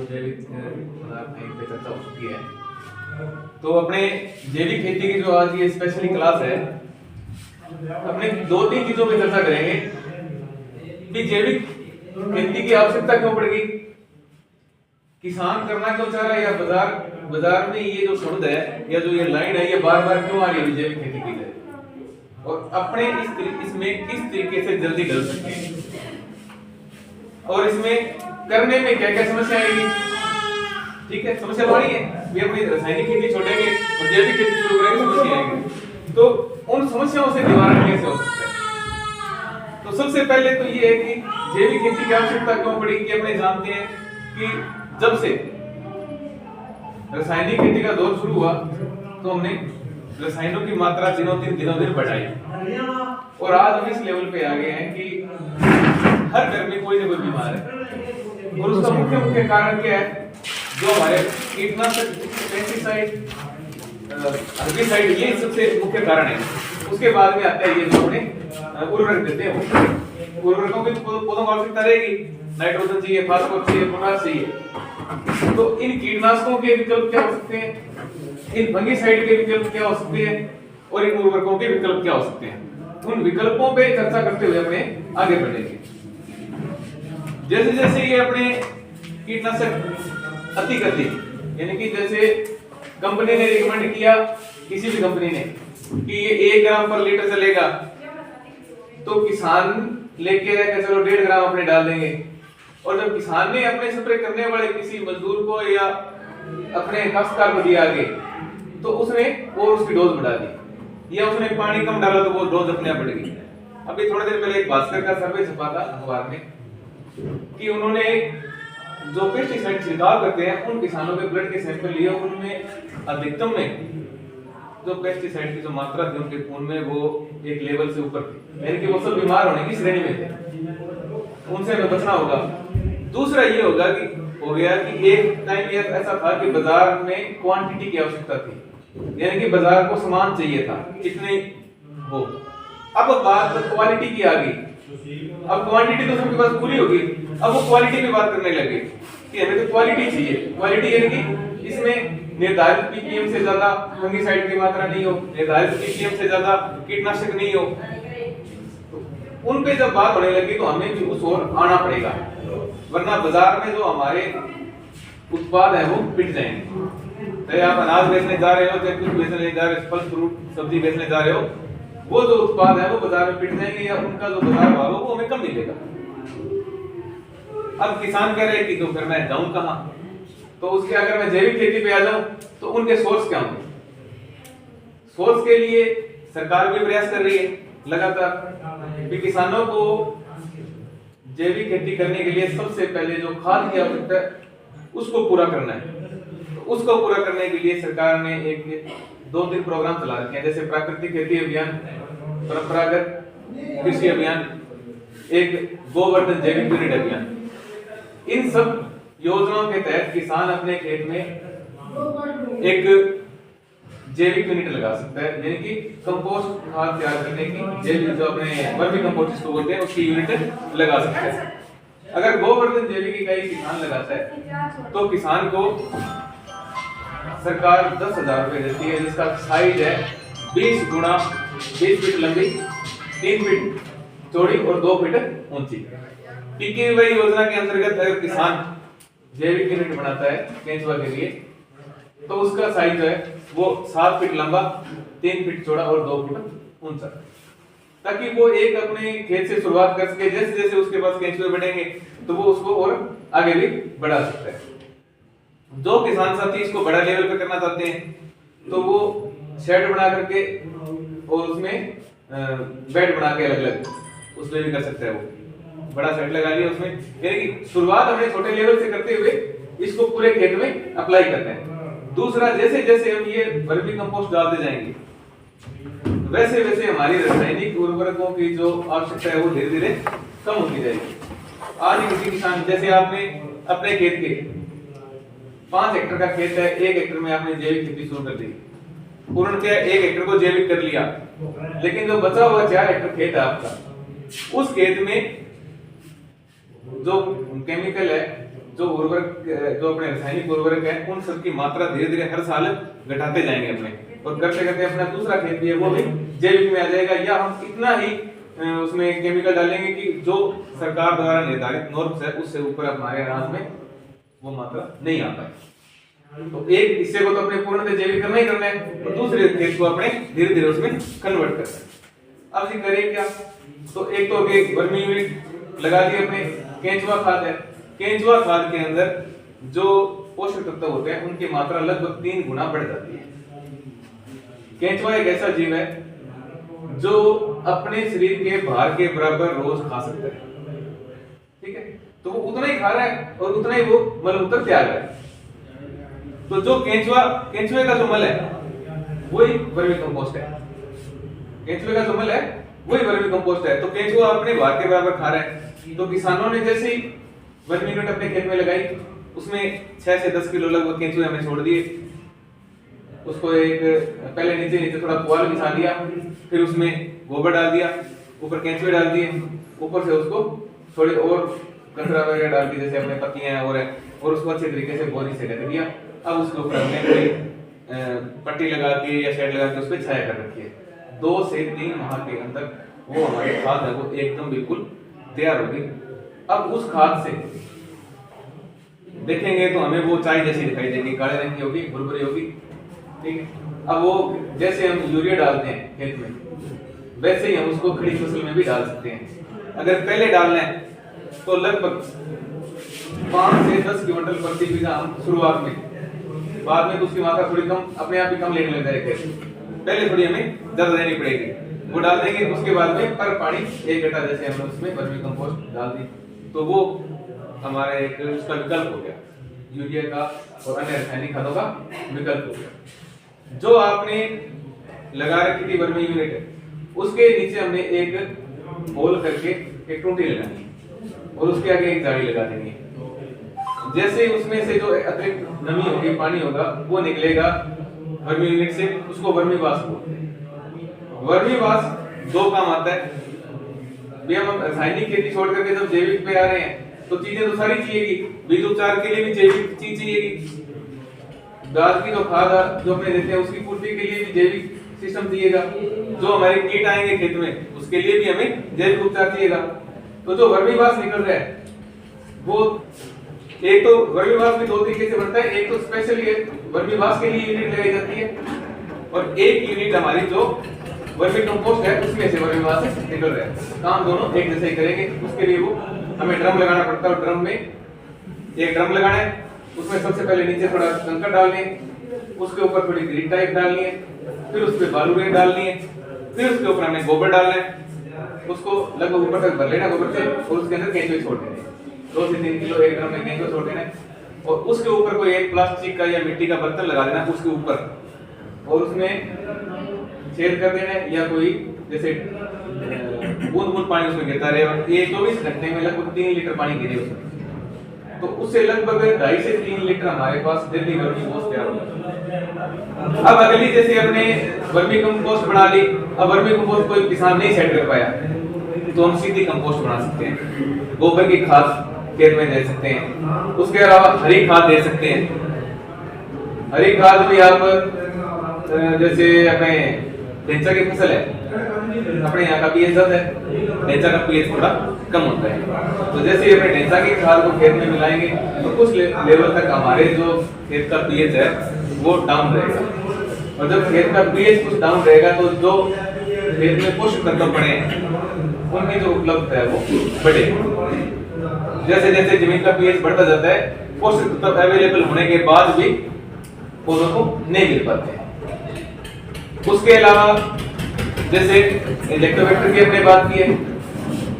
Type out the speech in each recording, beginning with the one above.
जो जैविक पदार्थ हैं इन पे चर्चा हो चुकी है। तो अपने जैविक खेती की जो आज ये स्पेशली क्लास है, अपने 2-3 चीजों पे चर्चा करेंगे कि जैविक खेती की आवश्यकता क्यों पड़ेगी, किसान करना क्यों चाह रहा है, या बाजार में ये जो समुद्र है या जो ये लाइन है ये बार बार क्यों आ रही है जैविक खेती की है, और अपने इसमें किस तरीके से जल्दी ढल सकते हैं, और इसमें करने में क्या क्या समस्या आएगी। ठीक है, समस्या बड़ी है, ये अपनी रासायनिक खेती छोड़ेंगे और जैविक खेती शुरू करेंगे, समस्या आएगी। तो उन समस्याओं से निवारण कैसे हो सकता है। तो सबसे पहले तो ये है कि जैविक खेती की आवश्यकता क्यों पड़ी, कि अपने जानते हैं कि जब से रासायनिक खेती का दौर शुरू हुआ तो हमने रसायनों की मात्रा दिनों दिन बढ़ाई, और आज हम इस लेवल पे आ गए हैं कि हर घर में कोई ना कोई बीमार है। और उसका मुख्य कारण क्या है, जो हमारे कीटनाशक, पेस्टिसाइड, हर्बिसाइड, ये सबसे मुख्य कारण है। उसके बाद में आता है ये जो अपने उर्वरक देते हैं, उर्वरकों की पौधों को आवश्यकता रहेगी, नाइट्रोजन चाहिए, फास्फोरस चाहिए, पोटाश चाहिए। तो इन कीटनाशकों के विकल्प क्या हो सकते हैं, इन फंगिसाइड के विकल्प क्या हो सकते हैं, और इन उर्वरकों के विकल्प क्या हो सकते हैं। उन विकल्पों पे चर्चा करते हुए अपने आगे बढ़ेंगे। जैसे जैसे ये अपने कीटनाशक अतिगति, यानी कि जैसे कंपनी ने रिकमेंड किया, किसी भी कंपनी ने, कि ये 1 ग्राम पर लीटर चलेगा, तो किसान लेके रह चलो 1.5 ग्राम अपने डाल देंगे। और जब किसान ने अपने स्प्रे करने वाले किसी मजदूर को या अपने काश्तकार को दिया आगे, तो उसने और उसकी डोज बढ़ा दी, या उसने पानी कम डाला तो वो डोज अपने आप बढ़ गई। अभी थोड़े देर पहले एक भास्कर का सर्वे छपा था अखबार में कि उन्होंने जो पेस्टिसाइड छिड़काव करते हैं उन किसानों के ब्लड के सैंपल लिए, उनमें अधिकतम में जो पेस्टिसाइड की जो मात्रा थी उनके खून में वो एक लेवल से ऊपर थी, यानी कि वो सब बीमार होने की श्रेणी में थे। उनसे हमें बचना होगा। दूसरा ये होगा कि हो गया कि एक टाइम ये ऐसा था कि बाजार में क्वांटिटी की आवश्यकता थी, यानी कि बाजार को सामान चाहिए था कितने हो। अब बात क्वालिटी की आ गई, अब क्वांटिटी तो सबके पास पूरी होगी, अब वो क्वालिटी पे बात करने लगे कि हमें तो क्वालिटी चाहिए। क्वालिटी यानी कि इसमें निर्धारित पीपीएम से ज्यादा फंगिसाइड की मात्रा नहीं हो, निर्धारित पीपीएम से ज्यादा कीटनाशक नहीं हो। तो उन पे जब बात होने लगी तो हमें भी उस ओर आना पड़ेगा, वरना बाजार में जो हमारे उत्पाद है वो पिट जाएंगे। चाहे आप अनाज बेचने जा रहे हो, चाहे कुछ बेचने जा रहे हो, फल फ्रूट सब्जी बेचने जा रहे हो, वो जो उत्पाद है वो बाजार में पिट जाएंगे, या उनका जो बाजार भाव है वो हमें कम मिलेगा। अब किसान कह रहे हैं कि तो फिर मैं जाऊं कहां, तो उसके अगर मैं जैविक खेती पे आ जाऊं तो उनके सोर्स क्या होंगे। सोर्स के लिए सरकार भी प्रयास कर रही है लगातार कि किसानों को जैविक खेती करने के लिए सबसे पहले जो खाद की आवश्यकता है उसको पूरा करना है। तो उसको पूरा करने के लिए सरकार ने एक 2-3 प्रोग्राम चला रखे हैं, जैसे प्राकृतिक खेती अभियान, परंपरागत कृषि अभियान, एक गोवर्धन जैविक यूनिट अभियान। इन सब योजनाओं के तहत किसान अपने खेत में एक जैविक यूनिट लगा सकता है, यानी कि कंपोस्ट खाद तैयार करने की जैविक जो अपने वर्मी कंपोस्ट इसको बोलते हैं उसकी यूनिट लगा सकता है। अगर गोवर्धन जैविक इकाई किसान लगाता है तो किसान को सरकार 10,000 रुपए देती है, जिसका साइज है 20 गुणा 20 फीट लंबी, 3 फीट चौड़ी और 2 फीट ऊंची। पीकेवीवाई योजना के अंतर्गत अगर किसान जैविक यूनिट बनाता है केंचुआ के लिए, तो उसका साइज जो है वो 7 फीट लंबा, 3 फीट चौड़ा और 2 फीट ऊंचा, ताकि वो एक अपने खेत से शुरुआत कर सके। जैसे जैसे उसके पास केंचुए बढ़ेंगे तो वो उसको और आगे भी बढ़ा सकता है। जो किसान साथी इसको बड़ा लेवल पे करना चाहते हैं तो वो शेड बना करके और उसमें बेड बना के अलग अलग उसमें भी कर सकते हैं। वो बड़ा शेड लगा लिया उसमें, यानी कि शुरुआत हमने छोटे लेवल से करते हुए इसको पूरे खेत में अप्लाई करना है। दूसरा, जैसे जैसे हम ये वर्मी कंपोस्ट डालते जाएंगे वैसे वैसे हमारी रासायनिक उर्वरकों की जो आवश्यकता है वो धीरे धीरे कम होती जाएगी। आज किसी किसान, जैसे आपने अपने खेत के 5 हेक्टेयर का खेत है, 1 हेक्टेयर में आपने जैविक खेती शुरू कर दी, पूर्णतः 1 हेक्टेयर को जैविक कर लिया, लेकिन जो बचा हुआ 4 हेक्टेयर खेत है आपका, उस खेत में जो केमिकल है जो उर्वरक, जो अपने रासायनिक उर्वरक है, उन सब की मात्रा धीरे धीरे हर साल घटाते जाएंगे अपने, और करते करते अपना दूसरा खेत भी है वो भी जैविक में आ जाएगा, या हम इतना ही उसमें केमिकल डालेंगे कि जो सरकार द्वारा निर्धारित नॉर्म्स है उससे ऊपर हमारे अनाज में वो मात्रा नहीं आ पाए। तो एक हिस्से को तो अपने पूर्णतः जैविक करना ही करना है, और दूसरे खेत को अपने धीरे धीरे उसमें कन्वर्ट करना है। अब जी करें क्या, तो एक तो वर्मी यूनिट लगा दिए अपने, केंचुआ खाद है, केंचुआ खाद के अंदर जो पोषक तत्व होते हैं उनकी मात्रा लगभग 3 गुना बढ़ जाती है। केंचुआ एक ऐसा जीव है जो अपने शरीर के भार के बराबर रोज खा सकता है, ठीक है, तो वो उतना ही खा रहा है और उतना ही वो मलमूत्र त्याग रहा है। तो जो केंचुए का जो मल है वही वर्मी कंपोस्ट है, केंचुए का जो मल है वही वर्मी कंपोस्ट है। तो केंचुआ अपने भार के बराबर खा रहा है, तो किसानों ने जैसे ही वर्मी यूनिट अपने खेत में लगाई, उसमें 6 से 10 किलो लगभग केंचुए हमें छोड़ दिए। उसको एक पहले नीचे थोड़ा पुआल बिछा दिया, फिर उसमें गोबर डाल दिया, ऊपर केंचुए डाल दिए, ऊपर से उसको थोड़ी और कचरा वगैरह डाल दी, जैसे अपने पत्तियां और उसको अच्छे तरीके से बोरी से ढक दिया। अब उसके ऊपर हमने कोई पट्टी लगा के या शेड लगा के उस पर छाया कर रखी है। 2 से 3 माह के अंदर वो हमारी खाद है वो एकदम बिल्कुल तैयार होगी। अब उस खाद से देखेंगे तो हमें वो चाय जैसी दिखाई देगी, काले रंग की होगी, भुरभुरी होगी, ठीक है। अब वो जैसे हम यूरिया डालते हैं खेत में, वैसे ही हम उसको खड़ी फसल में भी डाल सकते हैं। अगर पहले डालना है तो लगभग 5 से 10 क्विंटल प्रति बीघा हम शुरुआत में, बाद में तो उसकी मात्रा थोड़ी कम अपने आप ही कम लेने लग जाएगी, पहले थोड़ी हमें ज्यादा देनी पड़ेगी, वो डाल देंगे। उसके बाद में पर पानी 1 घंटा जैसे हमने उसमें वर्मी कंपोस्ट डाल दी, तो वो हमारा एक उसका विकल्प हो गया, यूरिया का और अन्य रासायनिक खादों का विकल्प हो गया। जो आपने लगा रखी थी वर्मी यूनिट है, उसके नीचे हमने एक होल करके एक टूटी लगानी है और उसके आगे एक जाली लगा देनी है। जैसे उसमें से जो अतिरिक्त नमी होगी, पानी होगा, वो निकलेगा वर्मी यूनिट से, उसको वर्मी वाष्प बोलते हैं। वर्मी वाष्प 2 काम आता है। हम रासायनिक खेती छोड़ करके जब जैविक पे आ रहे हैं तो चीजें तो सारी चाहिएगी, बीज उपचार के लिए भी जैविक चीज चाहिएगी, गाज की जो खाद जो अपने देते हैं उसकी पूर्ति के लिए भी जैविक सिस्टम चाहिएगा, जो हमारे कीट आएंगे खेत में उसके लिए भी हमें जैविक उपचार चाहिएगा। तो जो वर्मी वाष्प निकल रहा है वो एक तो वर्मी वाष्प भी 2 तरीके से बनता है, एक तो स्पेशली वर्मी वाष्प के लिए यूनिट लगाई जाती है, और एक यूनिट हमारी जो वर्मी कंपोस्ट है उसमें से वर्मी वाष्प निकल रहा है। काम दोनों एक जैसे ही करेंगे। उसके लिए वो हमें ड्रम लगाना पड़ता है, और ड्रम में एक ड्रम लगाना है, उसमें सबसे पहले नीचे थोड़ा कंकड़ डालने, उसके ऊपर थोड़ी ग्रीट टाइप डालनी है, फिर उस पे बालू रेत डालनी है, फिर उसके ऊपर हमें गोबर डालना है, उसको लगभग ऊपर तक भर लेना गोबर से, और उसके अंदर केंचुए छोड़ देने 2 से 3 किलो एक ड्रम में केंचुए छोड़ देना, और उसके ऊपर कोई एक प्लास्टिक का या मिट्टी का बर्तन लगा देना उसके ऊपर, और उसमें छेद कर देना है, या कोई जैसे बूंद बूंद पानी उसमें गिरता रहे, और ये 24 घंटे में लगभग 3 लीटर पानी गिरे उसमें, तो उससे लगभग 2.5 से 3 लीटर हमारे पास डेली वर्मी कंपोस्ट तैयार होगा। अब अगली जैसे अपने वर्मी कंपोस्ट बना ली, अब वर्मी कंपोस्ट कोई किसान नहीं सेट कर पाया तो हम सीधी कंपोस्ट बना सकते हैं, गोबर की खाद खेत में दे सकते हैं, उसके अलावा हरी खाद दे सकते हैं। हरी खाद भी आप जैसे अपने ढेंचा की फसल है, अपने यहाँ का पीएच ज्यादा है, ढेंचा का पीएच थोड़ा कम होता है, तो जैसे अपने ढेंचा की खाद को खेत में मिलाएंगे तो कुछ लेवल तक हमारे जो खेत का पीएच है वो डाउन रहेगा, और जब खेत का पीएच कुछ डाउन रहेगा तो जो खेत में पोषक तत्व पड़े हैं उनकी जो उपलब्धता है वो बढ़ेगी। जैसे जैसे जमीन का पीएच बढ़ता जाता है, पोषक तत्व अवेलेबल होने के बाद भी पौधों को नहीं मिल पाते हैं। उसके अलावा जैसे इलेक्ट्रोवेक्टर की हमने बात की है,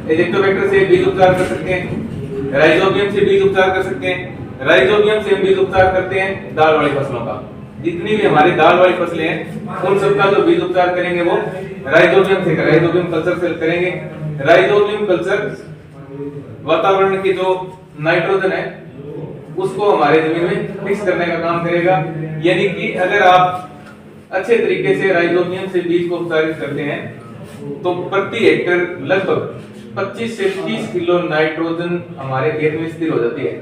इलेक्ट्रोवेक्टर से बीज उपचार कर सकते हैं, राइजोबियम से बीज उपचार कर सकते हैं, राइजोबियम से हम बीज उपचार करते हैं दाल वाली फसलों का। जितनी भी हमारी दाल वाली फसलें हैं उन सबका जो बीज उपचार करेंगे वो राइजोबियम से, राइजोबियम कल्चर से करेंगे। राइजोबियम कल्चर वातावरण की जो नाइट्रोजन है उसको हमारे जमीन में मिक्स करने का काम करेगा, यानी कि अगर आप अच्छे तरीके से राइजोबियम से बीज को उपचारित करते हैं तो प्रति हेक्टेयर लगभग 25 से 30 किलो नाइट्रोजन हमारे खेत में स्थिर हो जाती है।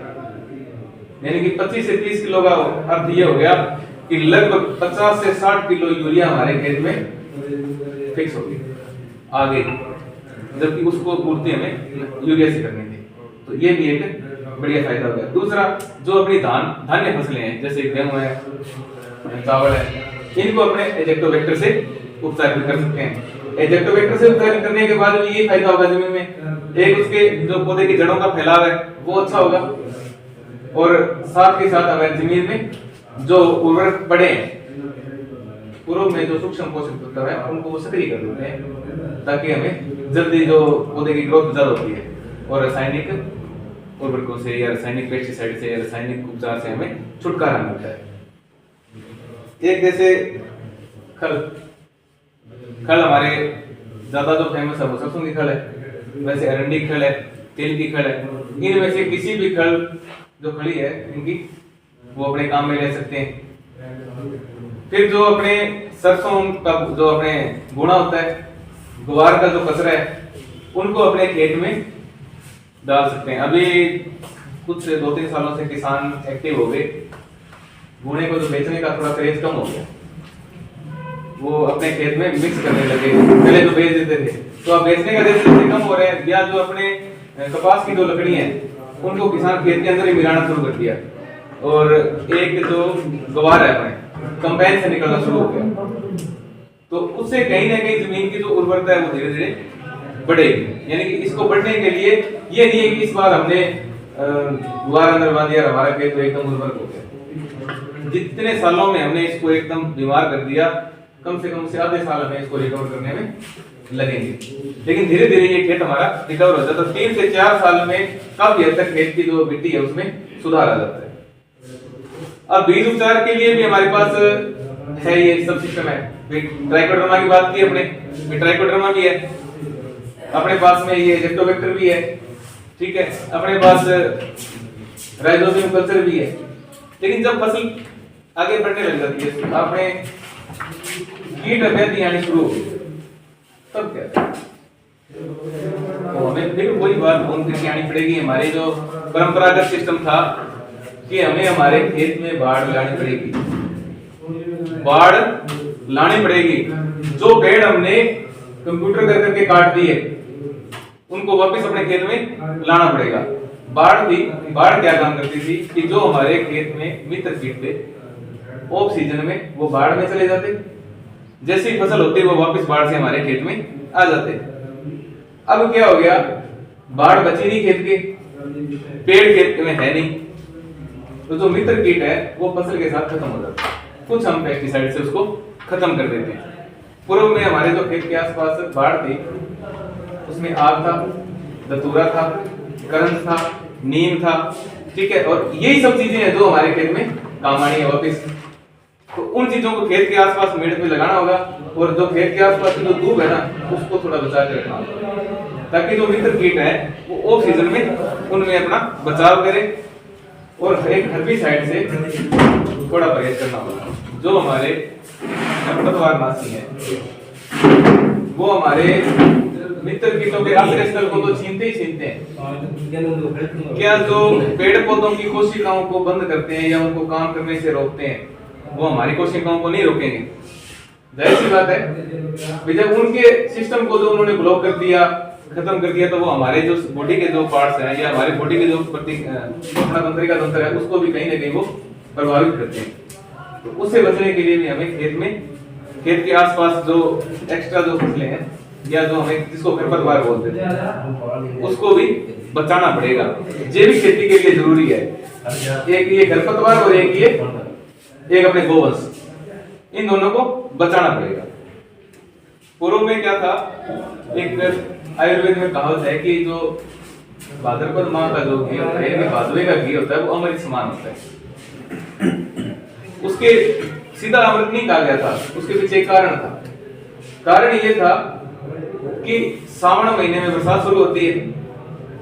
यानी कि 25 से 30 किलो का अर्थ ये हो गया कि लगभग 50 से 60 किलो यूरिया हमारे खेत में फिक्स होगी आगे, जबकि उसको पूर्ति हमें यूरिया से करनी थी। तो ये भी एक बढ़िया फायदा हो गया। दूसरा, जो अपनी धान्य फसलें हैं जैसे गेहूं है, चावल है, इनको अपने एजेक्टोवेक्टर से उपचारित कर सकते हैं। एजेक्टोवेक्टर से उपचारित करने के बाद भी ये फायदा होगा जमीन में, एक उसके जो पौधे की जड़ों का फैलाव है वो अच्छा होगा, और साथ के साथ हमारे जमीन में जो उर्वरक पड़े हैं, पूर्व में जो सूक्ष्म पोषक तत्व है उनको वो सक्रिय कर देते हैं, ताकि हमें जल्दी जो पौधे की ग्रोथ ज्यादा होती है, और रासायनिक उर्वरकों से या रासायनिक पेस्टिसाइड से या रासायनिक उपचार से हमें छुटकारा मिलता है। एक जैसे खल हमारे ज्यादा जो फेमस है वो सरसों की खल है, वैसे अरंडी की खल है, तिल की खल है। इनमें से किसी भी खल जो खड़ी है इनकी वो अपने काम में ले सकते हैं। फिर जो अपने सरसों का जो अपने गुणा होता है, गुवार का जो कचरा है, उनको अपने खेत में डाल सकते हैं। अभी कुछ 2-3 सालों से किसान एक्टिव हो गए, गुणे को जो बेचने का थोड़ा क्रेज कम हो गया, वो अपने खेत में मिक्स करने लगे। पहले जो बेच देते थे तो अब बेचने का रेट कम हो रहे हैं, या जो अपने कपास की जो लकड़ी है उनको किसान खेत के अंदर ही मिलाना शुरू कर दिया, और एक जो गवार है अपने कंबाइन से निकलना शुरू हो गया। तो उससे कहीं ना कहीं जमीन की जो उर्वरता है वो धीरे धीरे बढ़ेगी। यानी कि इसको बढ़ने के लिए ये नहीं है कि इस बार हमने गुवार अंदर बांध दिया हमारा खेत एकदम उर्वरक हो गया। जितने सालों में हमने इसको एकदम बीमार कर दिया, कम से आधे साल हमें इसको रिकवर करने में लगेंगे, लेकिन धीरे धीरे ये खेत हमारा रिकवर हो जाता है। 3 से 4 साल में काफी हद तक खेत की जो मिट्टी है उसमें सुधार आ जाता है। अब बीज उपचार के लिए भी हमारे पास है ये सब सिस्टम है। ट्राइकोडर्मा की बात की अपने, ट्राइकोडर्मा भी है अपने पास में, ये जेक्टोवेक्टर भी है, ठीक है, अपने पास राइजोबियम कल्चर भी है। लेकिन जब फसल आगे बढ़ने लग जाती है, आपने कीट व्याधि आनी शुरू होगी, तब क्या तो हमें फिर वही बात घूम फिर के आनी पड़ेगी। हमारे जो परंपरागत सिस्टम था कि हमें हमारे खेत में बाढ़ लानी पड़ेगी, बाढ़ लानी पड़ेगी। जो पेड़ हमने कंप्यूटर कर करके काट दिए उनको वापस अपने खेत में लाना पड़ेगा। बाढ़ क्या काम करती थी कि जो हमारे खेत में मित्र कीट थे ऑफ सीजन में वो बाढ़ में चले जाते, जैसी फसल होती वो वापस बाढ़ से हमारे खेत में आ जाते। अब क्या हो गया, बाढ़ बची नहीं खेत के, पेड़ खेत में है नहीं, तो जो मित्र कीट है वो फसल के साथ खत्म हो जाता है। कुछ हम पेस्टिसाइड से उसको खत्म कर देते हैं। पूर्व में हमारे जो खेत के आसपास बाढ़ थी उसमें आग था, दतूरा था, करंज था, नीम था, ठीक है, और यही सब चीजें हैं जो हमारे खेत में काम आनी है वापस। तो उन चीजों को खेत के आसपास मेड़ पे लगाना होगा, और जो खेत के आसपास की जो धूप है ना उसको थोड़ा बचा के रखना होगा, ताकि जो मित्र कीट है वो ऑफ सीजन में उनमें अपना बचाव करे। और एक हर्बिसाइड से थोड़ा परहेज करना होगा। जो हमारे खरपतवारनाशी है वो हमारे मित्र कीटों के आश्रय स्थल को तो छीनते ही छीनते हैं। क्या जो पेड़ पौधों की कोशिकाओं को बंद करते हैं या उनको काम करने से रोकते हैं, वो हमारी कोशिकाओं को नहीं रोकेंगे। जाहिर सी बात है, जब उनके सिस्टम को जो उन्होंने ब्लॉक कर दिया, खत्म कर दिया, तो वो हमारे जो बॉडी के जो पार्ट्स हैं या हमारे बॉडी के जो तंत्रिका तंत्र है उसको भी कहीं ना कहीं वो प्रभावित करते हैं। तो उससे बचने के लिए भी हमें खेत के आसपास जो एक्स्ट्रा जो फसलें हैं या जो हमें जिसको खरपतवार बोलते हैं उसको भी बचाना पड़ेगा। जैविक खेती के लिए जरूरी है, एक ये खरपतवार और एक अपने गोवंश, इन दोनों को बचाना पड़ेगा। पूर्व में क्या था, एक आयुर्वेद में कहावत है कि जो भाद्रपद माह का जो घी होता है, भादवे का घी होता है, वो अमृत समान होता है। उसके सीधा अमृत नहीं कहा गया था, उसके पीछे एक कारण था। कारण ये था कि सावन महीने में बरसात शुरू होती है,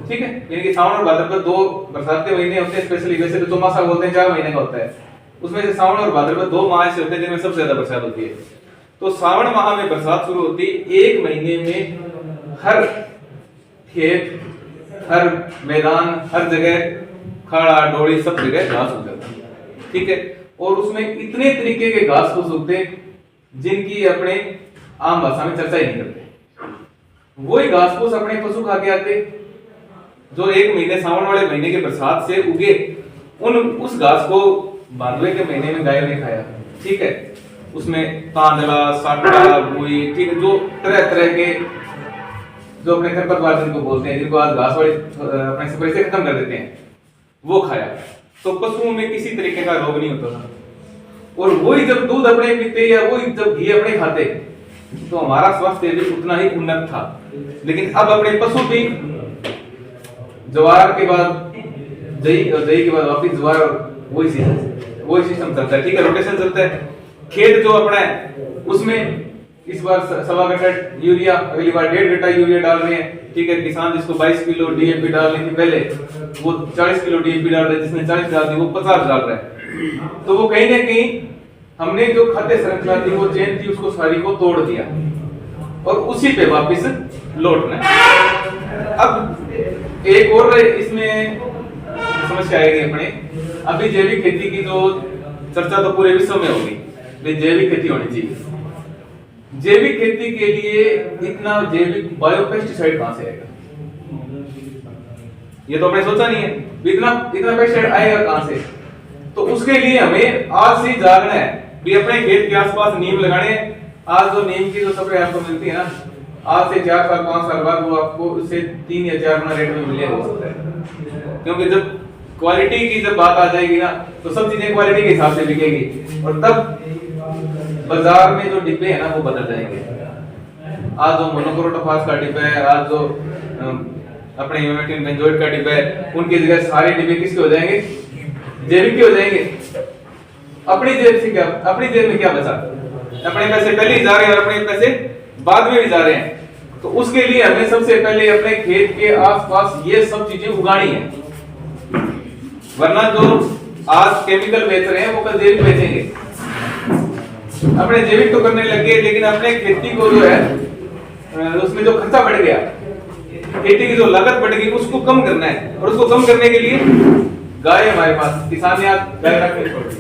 ठीक है, यानी कि सावन और भाद्रपद 2 बरसात के महीने होते हैं। स्पेशली वैसे तो चौमासा बोलते हैं 4 महीने का होता है, उसमें से सावन और भाद्रपद 2 माह ऐसे होते हैं जिनमें सबसे ज्यादा बरसात होती है। तो सावन माह में बरसात शुरू होती है, 1 महीने में हर खेत, हर मैदान, हर जगह खाड़ा डोड़ी सब जगह घास उग जाता है, ठीक है। और उसमें इतने तरीके के घास फूस उगते जिनकी अपने आम भाषा में चर्चा ही नहीं करते। वही घास फूस अपने पशु खा के आते, जो एक महीने सावन वाले महीने के बरसात से उगे, उस घास को भादवे के महीने में गाय ने खाया, ठीक है। उसमें तांदला, साटा, बुई, ठीक है, जो तरह तरह के जो अपने खरपतवार जिनको बोलते हैं, जिनको आज घास वाले अपने स्प्रे से खत्म कर देते हैं, वो खाया। तो पशुओं में किसी तरीके का रोग नहीं होता था। और वही जब दूध अपने पीते या वही जब घी अपने खाते तो हमारा स्वास्थ्य भी उतना ही उन्नत था। लेकिन अब अपने पशु भी ज्वार के बाद दही और दही के बाद वापिस ज्वार, वही सिस्टम चलता है, ठीक है, रोटेशन चलता है। खेत जो अपना है उसमें इस बार 1.25 कट्टा यूरिया, अगली बार 1.5 कट्टा यूरिया डाल रहे हैं, ठीक है। किसान जिसको 22 किलो डीएपी डालनी थी पहले, वो 40 किलो डीएपी डाल रहा है, जिसने 40 डाल दी वो 50 डाल रहा है। तो वो कहीं ना कहीं हमने जो खाद्य श्रृंखला थी, वो चेन थी, उसको सारी को तोड़ दिया और उसी पे वापस लौटना है। अब एक और इसमें समस्या आएगी अपने, अभी जैविक खेती की जो चर्चा तो पूरे विश्व में होगी, जैविक खेती होनी चाहिए। जैविक खेती के लिए इतना जैविक बायोपेस्टिसाइड कहां से आएगा? ये तो आपने सोचा नहीं है, इतना पेस्टिसाइड आएगा कहां से? तो उसके लिए हमें आज से जागना है भी अपने खेत के आसपास नीम लगाने। आज जो नीम की जो स्प्रे आपको मिलती है ना, आज से 4 साल 5 साल बाद वो आपको उससे 3 या 4 गुना रेट में मिले हो सकता है। क्योंकि जब क्वालिटी की जब बात आ जाएगी ना, तो सब चीजें क्वालिटी के हिसाब से बिकेगी और तब बाजार में जो डिब्बे है ना वो बदल जाएंगे। आज जो मोनोक्रोटोफास का डिब्बा है, आज जो अपने इमेटिन बेंजोएट का डिब्बा है, उनकी जगह सारे डिब्बे किसके हो जाएंगे? जैविक के हो जाएंगे। अपनी जेब से क्या, अपनी जेब में क्या बचा? अपने पैसे पहले ही जा रहे हैं और अपने पैसे बाद में भी जा रहे हैं। तो उसके लिए हमें सबसे पहले अपने खेत के आसपास ये सब चीजें उगानी है, वरना जो आज केमिकल बेच रहे हैं वो कल जैविक बेचेंगे। अपने जैविक तो करने लगे, लेकिन अपने खेती को जो है उसमें जो खर्चा बढ़ गया, खेती की जो लागत बढ़ गई, उसको कम करना है। और उसको कम करने के लिए गाय हमारे पास, किसान ने आज गाय रखनी छोड़ दी।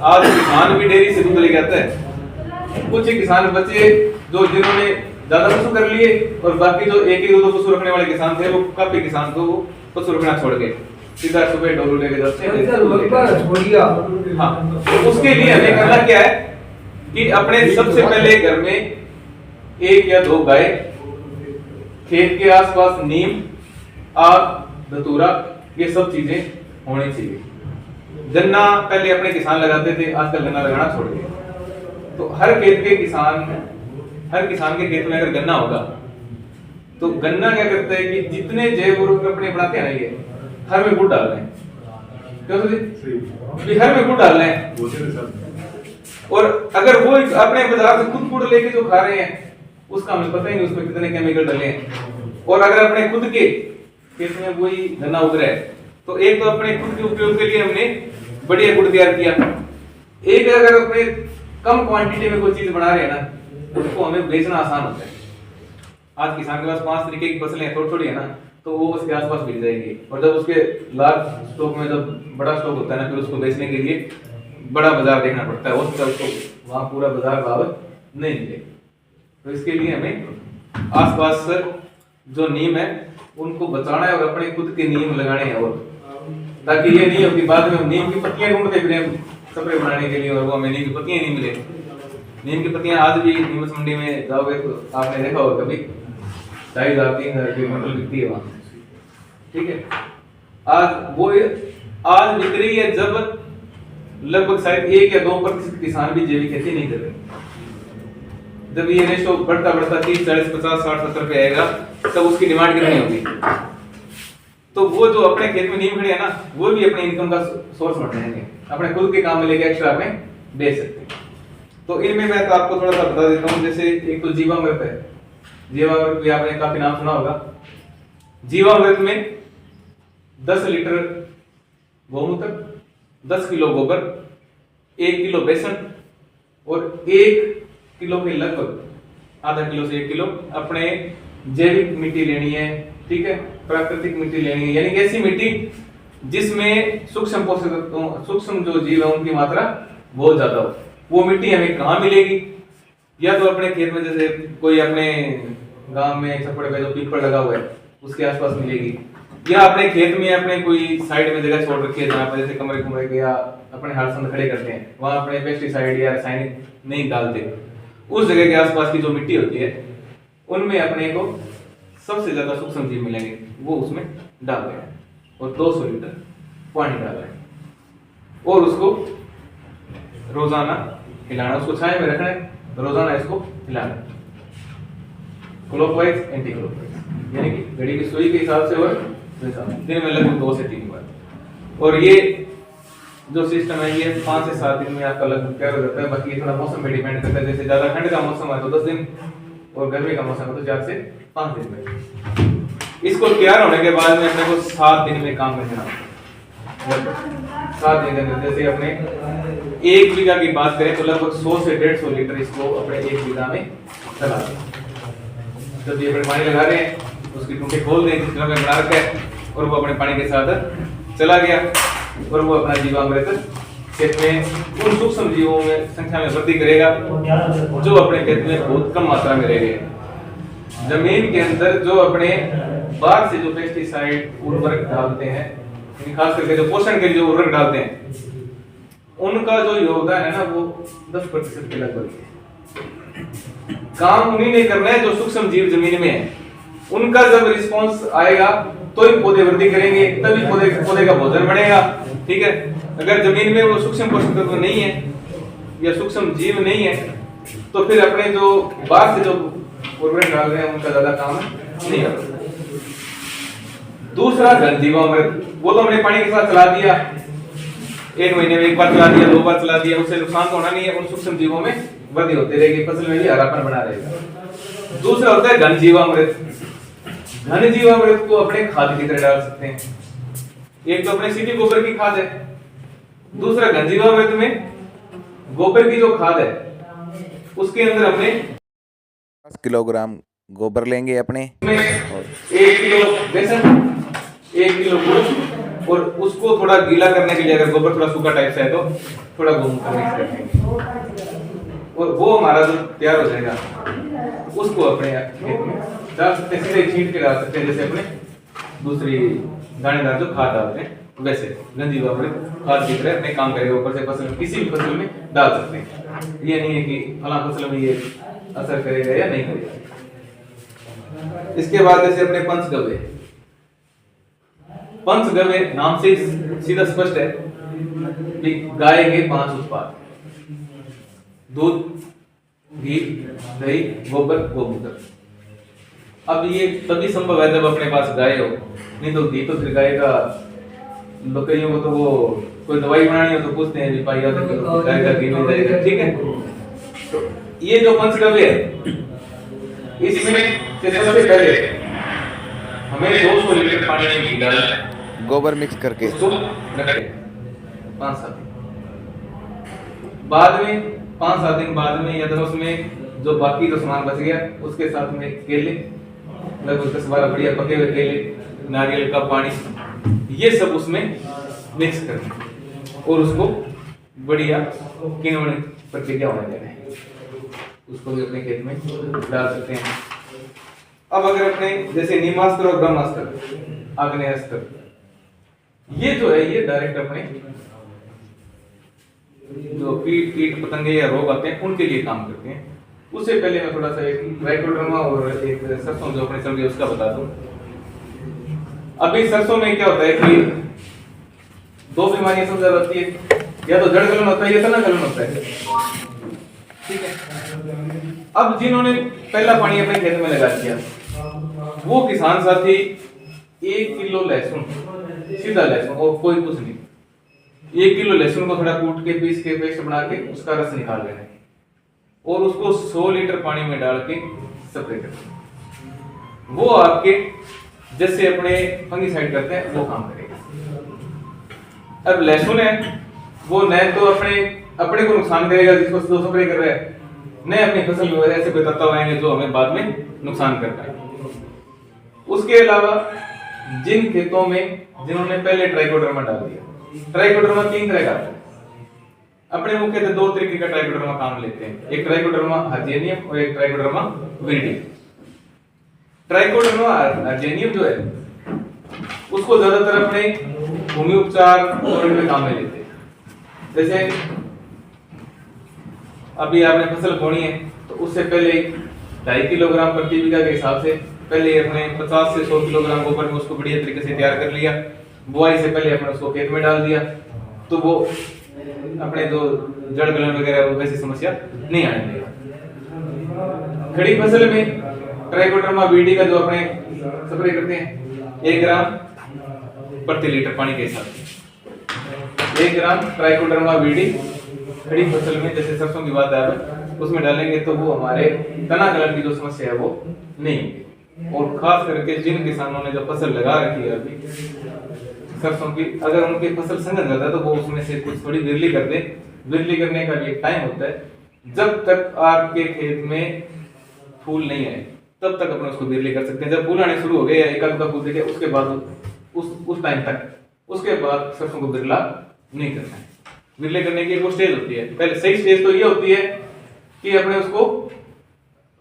आज किसान भी डेयरी से दूध लेके आता है। कुछ ही किसान बचे जो जिन्होंने ज्यादा पशु कर लिए, और बाकी जो एक दो पशु रखने वाले किसान थे, वो काफी किसान तो पशु रखना छोड़ गए, सीधा सुबह डोलू लेके जाते हैं। हाँ, तो उसके लिए हमें करना क्या है कि अपने सबसे पहले घर में 1 या 2 गाय, खेत के आसपास नीम, आक, धतूरा, ये सब चीजें होनी चाहिए। गन्ना पहले अपने किसान लगाते थे, आजकल गन्ना लगाना छोड़ दिए। तो हर किसान के खेत में अगर गन्ना होगा तो गन्ना क्या करता है कि जितने जैव उर्वरक अपने बनाते हैं ये हर में गुड़ डाल रहे हैं। क्यों सर? हर में गुड़ डाल रहे हैं। और अगर वो अपने बाजार से खुद गुड़ लेके जो खा रहे हैं, उसका हमें पता ही नहीं उसमें कितने केमिकल डले हैं। और अगर अपने खुद के खेत में वही गन्ना उग रहा है, तो एक तो अपने खुद के उपयोग के लिए हमने बढ़िया गुड़ तैयार किया। एक अगर अपने कम क्वांटिटी में कोई चीज बना रहे हैं ना, उसको हमें बेचना आसान होता है। आज किसान के पास 5 तरीके की फसलें थोड़ी थोड़ी है ना, तो वो उसके आसपास बिक जाएगी। और जब उसके लार्ज स्टॉक में जब बड़ा स्टॉक होता है ना, फिर उसको बेचने के लिए बड़ा बाजार देखना पड़ता है, उसको वहां पूरा बाजार भाव नहीं मिले। तो इसके लिए हमें आसपास जो नीम है उनको बचाना है और अपने खुद के नीम लगाने हैं, और ताकि ये नहीं हो कि बाद में हम नीम की पत्तियां ढूंढते फिरें स्प्रे बनाने के लिए और वो हमें नीम की पत्तियां नहीं मिले। नीम की पत्तियां आज भी नीमच मंडी में जाओगे तो आपने देखा होगा कभी 2,500-3,000 की क्विंटल बिकती है वहां, ठीक है। आज बिक रही है जब लगभग शायद 1 या 2% किसान भी जैविक खेती नहीं कर रहे। जब ये रेशो बढ़ता 30, 40, 50, 60, 70 पे आएगा, तब उसकी डिमांड कितनी होगी? तो वो जो अपने खेत में नीम खड़े है ना, वो भी अपने इनकम का सोर्स बन जाएंगे, अपने खुद के काम में लेके एक्स्ट्रा में बेच सकते हैं। तो इनमें मैं तो आपको थोड़ा सा बता देता हूँ। जैसे एक तो जीवामृत है, जीवामृत भी आपने काफी नाम सुना होगा। जीवामृत में 10 लीटर गौमूत्र, 10 किलो गोबर, 1 किलो बेसन और 1 किलो के लगभग आधा किलो से 1 किलो अपने जैविक मिट्टी लेनी है, ठीक है, प्राकृतिक मिट्टी लेनी है, यानी कि ऐसी मिट्टी जिसमें सूक्ष्म पोषक तत्वों, सूक्ष्म जो जीव है उनकी मात्रा बहुत ज्यादा हो। वो मिट्टी हमें कहाँ मिलेगी? या तो अपने खेत में, जैसे कोई अपने गांव में छप्पड़ पे जो पीपल लगा हुआ है उसके आसपास मिलेगी, या अपने खेत में अपने कोई साइड में जगह छोड़ रखी है जहाँ पर जैसे कमरे कुमरे के या अपने हारसंद खड़े करते हैं, वहां अपने पेस्टिसाइड या रासायनिक नहीं डालते, उस जगह के आसपास की जो मिट्टी होती है उनमें अपने को सबसे ज्यादा सूक्ष्म जीव मिलेंगे, वो उसमें डाल रहे हैं और 200 लीटर पानी डाल रहे हैं और उसको रोजाना हिलाना, उसको छाया में रखना है, रोजाना इसको हिलाना, क्लॉकवाइज एंटी क्लॉकवाइज, यानी कि घड़ी की सुई के हिसाब से और दिन में लगभग 2 से 3 बार। और ये जो सिस्टम है ये 5 से 7 दिन में आपका लगभग तैयार हो जाता है। बाकी थोड़ा मौसम पे डिपेंड करता है, जैसे ज्यादा ठंड का मौसम है तो 10 दिन और गर्मी का मौसम है तो 4 से 5 दिन में। इसको तैयार होने के बाद में अपने को 7 दिन में काम करना है। 7 दिन के अंदर जैसे अपने 1 बीघा की बात करें तो लगभग 100 से 150 लीटर इसको अपने 1 बीघा में चला दें। जब ये अपने पानी लगा रहे हैं उसकी टूटी खोल दें जिस तरह में बना रखा है और वो अपने पानी के साथ चला गया और वो अपना जीवामृत खेत में उन सूक्ष्म जीवों में संख्या में वृद्धि करेगा जो अपने खेत में बहुत कम मात्रा में रह गए। जमीन के अंदर जो अपने बाहर से जो पेस्टिसाइड उर्वरक डालते हैं, खास करके जो पोषण के लिए जो उर्वरक डालते हैं, उनका जो योगदान है ना वो 10% के लगभग है। काम उन्हीं ने करना है जो सूक्ष्म जीव जमीन में है। उनका जब रिस्पांस आएगा तो ही पौधे वृद्धि करेंगे, तभी पौधे का भोजन बढ़ेगा। ठीक है, अगर जमीन में वो सूक्ष्म पोषक तत्व नहीं है या सूक्ष्म जीव नहीं है तो फिर अपने जो बाहर से जो उर्वरक डाल रहे हैं उनका ज्यादा काम नहीं होगा। दूसरा घन जीवामृत, वो तो हमने पानी के साथ चला दिया, 1 महीने में 1 बार चला दिया, 2 बार चला दिया, उससे नुकसान तो होना नहीं है, उन सूक्ष्म जीवों में वृद्धि होती रहेगी, फसल में भी हरापन बना रहेगा। दूसरा होता है घन जीवामृत। घन जीवामृत को अपने खाद की तरह डाल सकते हैं। एक तो अपने सीटी गोबर की खाद है, दूसरा घन जीवामृत में गोबर की जो खाद है उसके अंदर हमने 10 किलोग्राम गोबर लेंगे अपने, 1 किलो बेसन, 1 किलो गुड़ और उसको थोड़ा गीला करने के लिए, अगर गोबर थोड़ा सूखा टाइप से है तो थोड़ा गोमूत्र मिक्स करेंगे और वो हमारा जो तैयार हो जाएगा उसको अपने खेत में डाल सकते हैं, सीधे छींट के डाल सकते हैं, जैसे अपने दूसरी दानेदार जो खाद डालते हैं वैसे घन जीवामृत खाद की तरह अपने काम करेगा। ऊपर से फसल में किसी भी फसल में डाल सकते हैं, ये नहीं है कि फला फसल में ये असर करेगा या नहीं करेगा। इसके बाद जैसे अपने पंचगव्य, पंचगव्य नाम से सीधा स्पष्ट है कि गाय के 5 उत्पाद, दूध, घी, दही, गोबर, गोमूत्र। अब ये तभी संभव है जब अपने पास गाय हो, नहीं तो घी तो फिर गाय का बकरियों को तो वो कोई दवाई बनानी हो तो पूछते हैं भाई तो गाय का घी मिल जाएगा। ठीक है, तो ये जो पंचगव्य है इसमें सबसे पहले हमें 200 लीटर पानी में घी डालना है, गोबर मिक्स करके 5-7 दिन बाद में, 5-7 दिन बाद में, या तो उसमें जो बाकी जो सामान बच गया उसके साथ में केले, लगभग 10-12 बढ़िया पके हुए केले, नारियल का पानी, ये सब उसमें मिक्स करना और उसको बढ़िया किण्वन प्रक्रिया होने देना है, उसको भी अपने खेत में डाल सकते हैं। अब अगर अपने जैसे नीमास्त्र और ब्रह्मास्त्र, आग्नेयास्त्र, ये जो है ये डायरेक्ट अपने जो कीट पतंगे या रोग आते हैं उनके लिए काम करते हैं। उससे पहले मैं थोड़ा सा एक ट्राइकोडर्मा और एक सरसों जो अपने चल रही है उसका बता दूं। अभी सरसों में क्या होता है कि 2 बीमारियां सबसे ज्यादा होती है, या तो जड़ गलन होता है या तना गलन होता है। ठीक है, अब जिन्होंने पहला पानी अपने खेत में लगा दिया वो किसान साथी 1 किलो लहसुन, सीधा लहसुन और कोई कुछ नहीं, 1 किलो लहसुन को थोड़ा कूट के पीस के पेस्ट बना के उसका रस निकाल लेना है और उसको 100 लीटर पानी में डाल के स्प्रे कर देना। वो आपके जैसे अपने फंगिसाइड करते हैं वो काम करेगा। अब लहसुन है वो न तो अपने को नुकसान करेगा जिसको स्प्रे कर रहा है, न अपनी फसल में ऐसे कोई तत्व आएंगे जो हमें बाद में नुकसान कर पाएंगे। उसके अलावा जिन खेतों में जिन्होंने पहले ट्राइकोडर्मा डाल दिया। ट्राइकोडर्मा 3 तरह का आता है। अपने मुख्यतः 2 तरीके का ट्राइकोडर्मा काम लेते हैं, एक ट्राइकोडर्मा हर्जेनियम और एक ट्राइकोडर्मा विरिडी। ट्राइकोडर्मा हर्जेनियम जो है उसको ज्यादातर अपने भूमि उपचार और इनमें काम में लेते हैं। जैसे अभी आपने फसल बोनी है तो उससे पहले 2.5 किलोग्राम प्रति बीघा के हिसाब से पहले अपने 50 से 100 किलोग्राम गोबर में उसको बढ़िया तरीके से तैयार कर लिया। बुआई से पहले अपने उसको खेत में डाल दिया तो वो अपने जो जड़ गलन वगैरह वो वैसी समस्या नहीं आने देगा। खड़ी फसल में ट्राइकोडर्मा विरिडी का जो अपने स्प्रे करते हैं 1 ग्राम प्रति लीटर पानी के हिसाब से 1 ग्राम ट्राइकोडर्मा विरिडी खड़ी फसल में, जैसे सरसों की बात है उसमें डालेंगे तो वो हमारे तना गलन की जो समस्या है वो नहीं होगी। और खास करके जिन किसानों ने जो फसल लगा रखी है अभी सरसों की, अगर उनकी फसल संघन करता है तो वो उसमें से कुछ थोड़ी विरली कर दे। विरली करने का भी एक टाइम होता है। जब तक आपके खेत में फूल नहीं आए तब तक अपने उसको विरली कर सकते हैं। जब फूल आने शुरू हो गए या एक आध फूल दिखे उसके बाद उस टाइम तक उसके बाद सरसों को विरला नहीं करना है। विरले करने की एक स्टेज होती है। पहले सही स्टेज तो ये होती है कि अपने उसको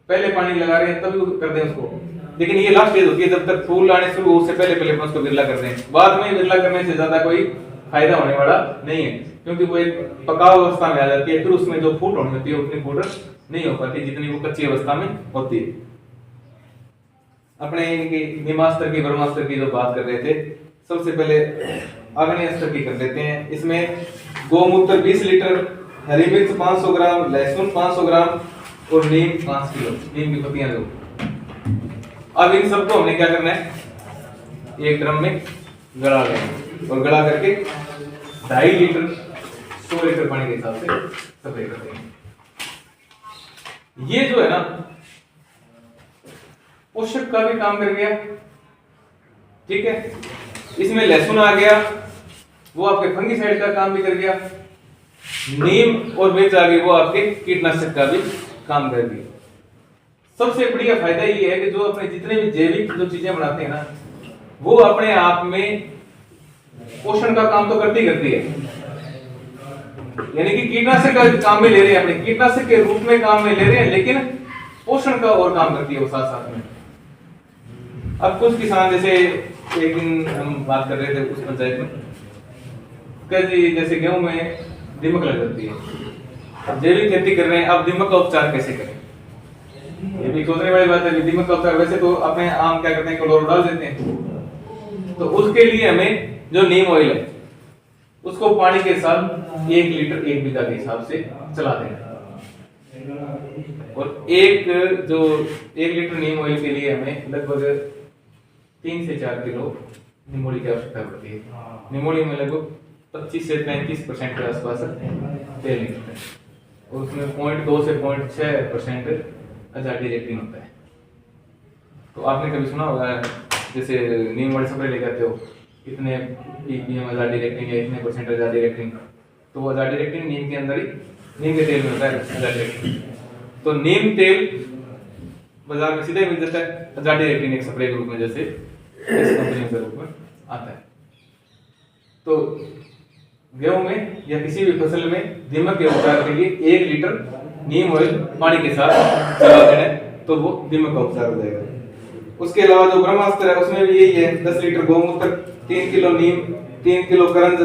पहले पानी लगा रहे हैं तभी कर दें उसको, लेकिन ये लास्ट स्टेज होती है जब तक फूल आने शुरू हो उससे पहले अपने उसको विरला कर दें। बाद में विरला करने से ज्यादा कोई फायदा होने वाला नहीं है, क्योंकि वो एक पकाव अवस्था में आ जाती है, फिर उसमें जो फूट होनी होती है उतनी फूट नहीं हो पाती जितनी वो कच्ची अवस्था में होती है। अपने इनकी निमास्तर की ब्रह्मास्त्र की जो बात कर रहे थे, सबसे पहले आग्नेय स्तर की कर लेते हैं। इसमें गोमूत्र 20 लीटर, हरी मिर्च 500 ग्राम, लहसुन 500 ग्राम और नीम 5 किलो, नीम की पत्तियां लो। अब इन सबको हमने क्या करना है, एक ड्रम में गड़ा लेंगे और गड़ा करके 2.5 लीटर 100 लीटर पानी के हिसाब से स्प्रे कर देंगे। ये जो है ना पोषक का भी काम कर गया, ठीक है। इसमें लहसुन आ गया, वो आपके फंगिसाइड का काम भी कर गया। नीम और मिर्च आ गई, वो आपके कीटनाशक का भी काम कर गई। सबसे बढ़िया फायदा ये है कि जो अपने जितने भी जैविक जो चीजें बनाते हैं ना, वो अपने आप में पोषण का काम तो करती है, यानी कि कीटनाशक का काम में ले रहे हैं, अपने कीटनाशक के रूप में काम में ले रहे हैं, लेकिन पोषण का और काम करती है वो साथ साथ में। अब कुछ किसान, जैसे एक दिन हम बात कर रहे थे उस पंचायत में, जी जैसे गेहूं में दीमक लग जाती है, जैविक खेती कर रहे हैं, अब दीमक का उपचार कैसे करें, ये भी सोचने वाली बात है। दीमक का उपचार वैसे तो अपने आम क्या करते हैं, क्लोरो डाल देते हैं, तो उसके लिए हमें जो नीम ऑयल है उसको पानी के साथ 1 लीटर 1 बीघा के हिसाब से चला देना। और एक लीटर नीम ऑयल के लिए हमें लगभग 3 से 4 किलो निमोली की आवश्यकता पड़ती है। निमोली में लगभग 25 से 35% के आसपास तेल निकलता है और उसमें 0.2 से 0.6% अजाडी रेक्टिन होता है। तो आपने कभी सुना होगा, जैसे नीम वाले स्प्रे ले जाते हो, इतने ppm अजाडी रेक्टिन या इतने % अजाडी रेक्टिन, तो वो अजाडी रेक्टिन नीम के अंदर ही, नीम के तेल में होता है अजाडी रेक्टिन। तो नीम तेल बाजार में सीधे मिल जाता है, अजाडी रेक्टिन एक स्प्रे के रूप में, जैसे इस कंपनी के रूप में आता है। तो गेहूं में या किसी भी फसल में दीमक के उपचार के लिए 1 लीटर नीम ऑयल पानी के साथ चला देना, तो वो दीमक का उपचार हो जाएगा। उसके अलावा जो ब्रह्मास्त्र है उसमें भी यही है, 10 लीटर गोमूत्र, 3 किलो नीम, 3 किलो करंज,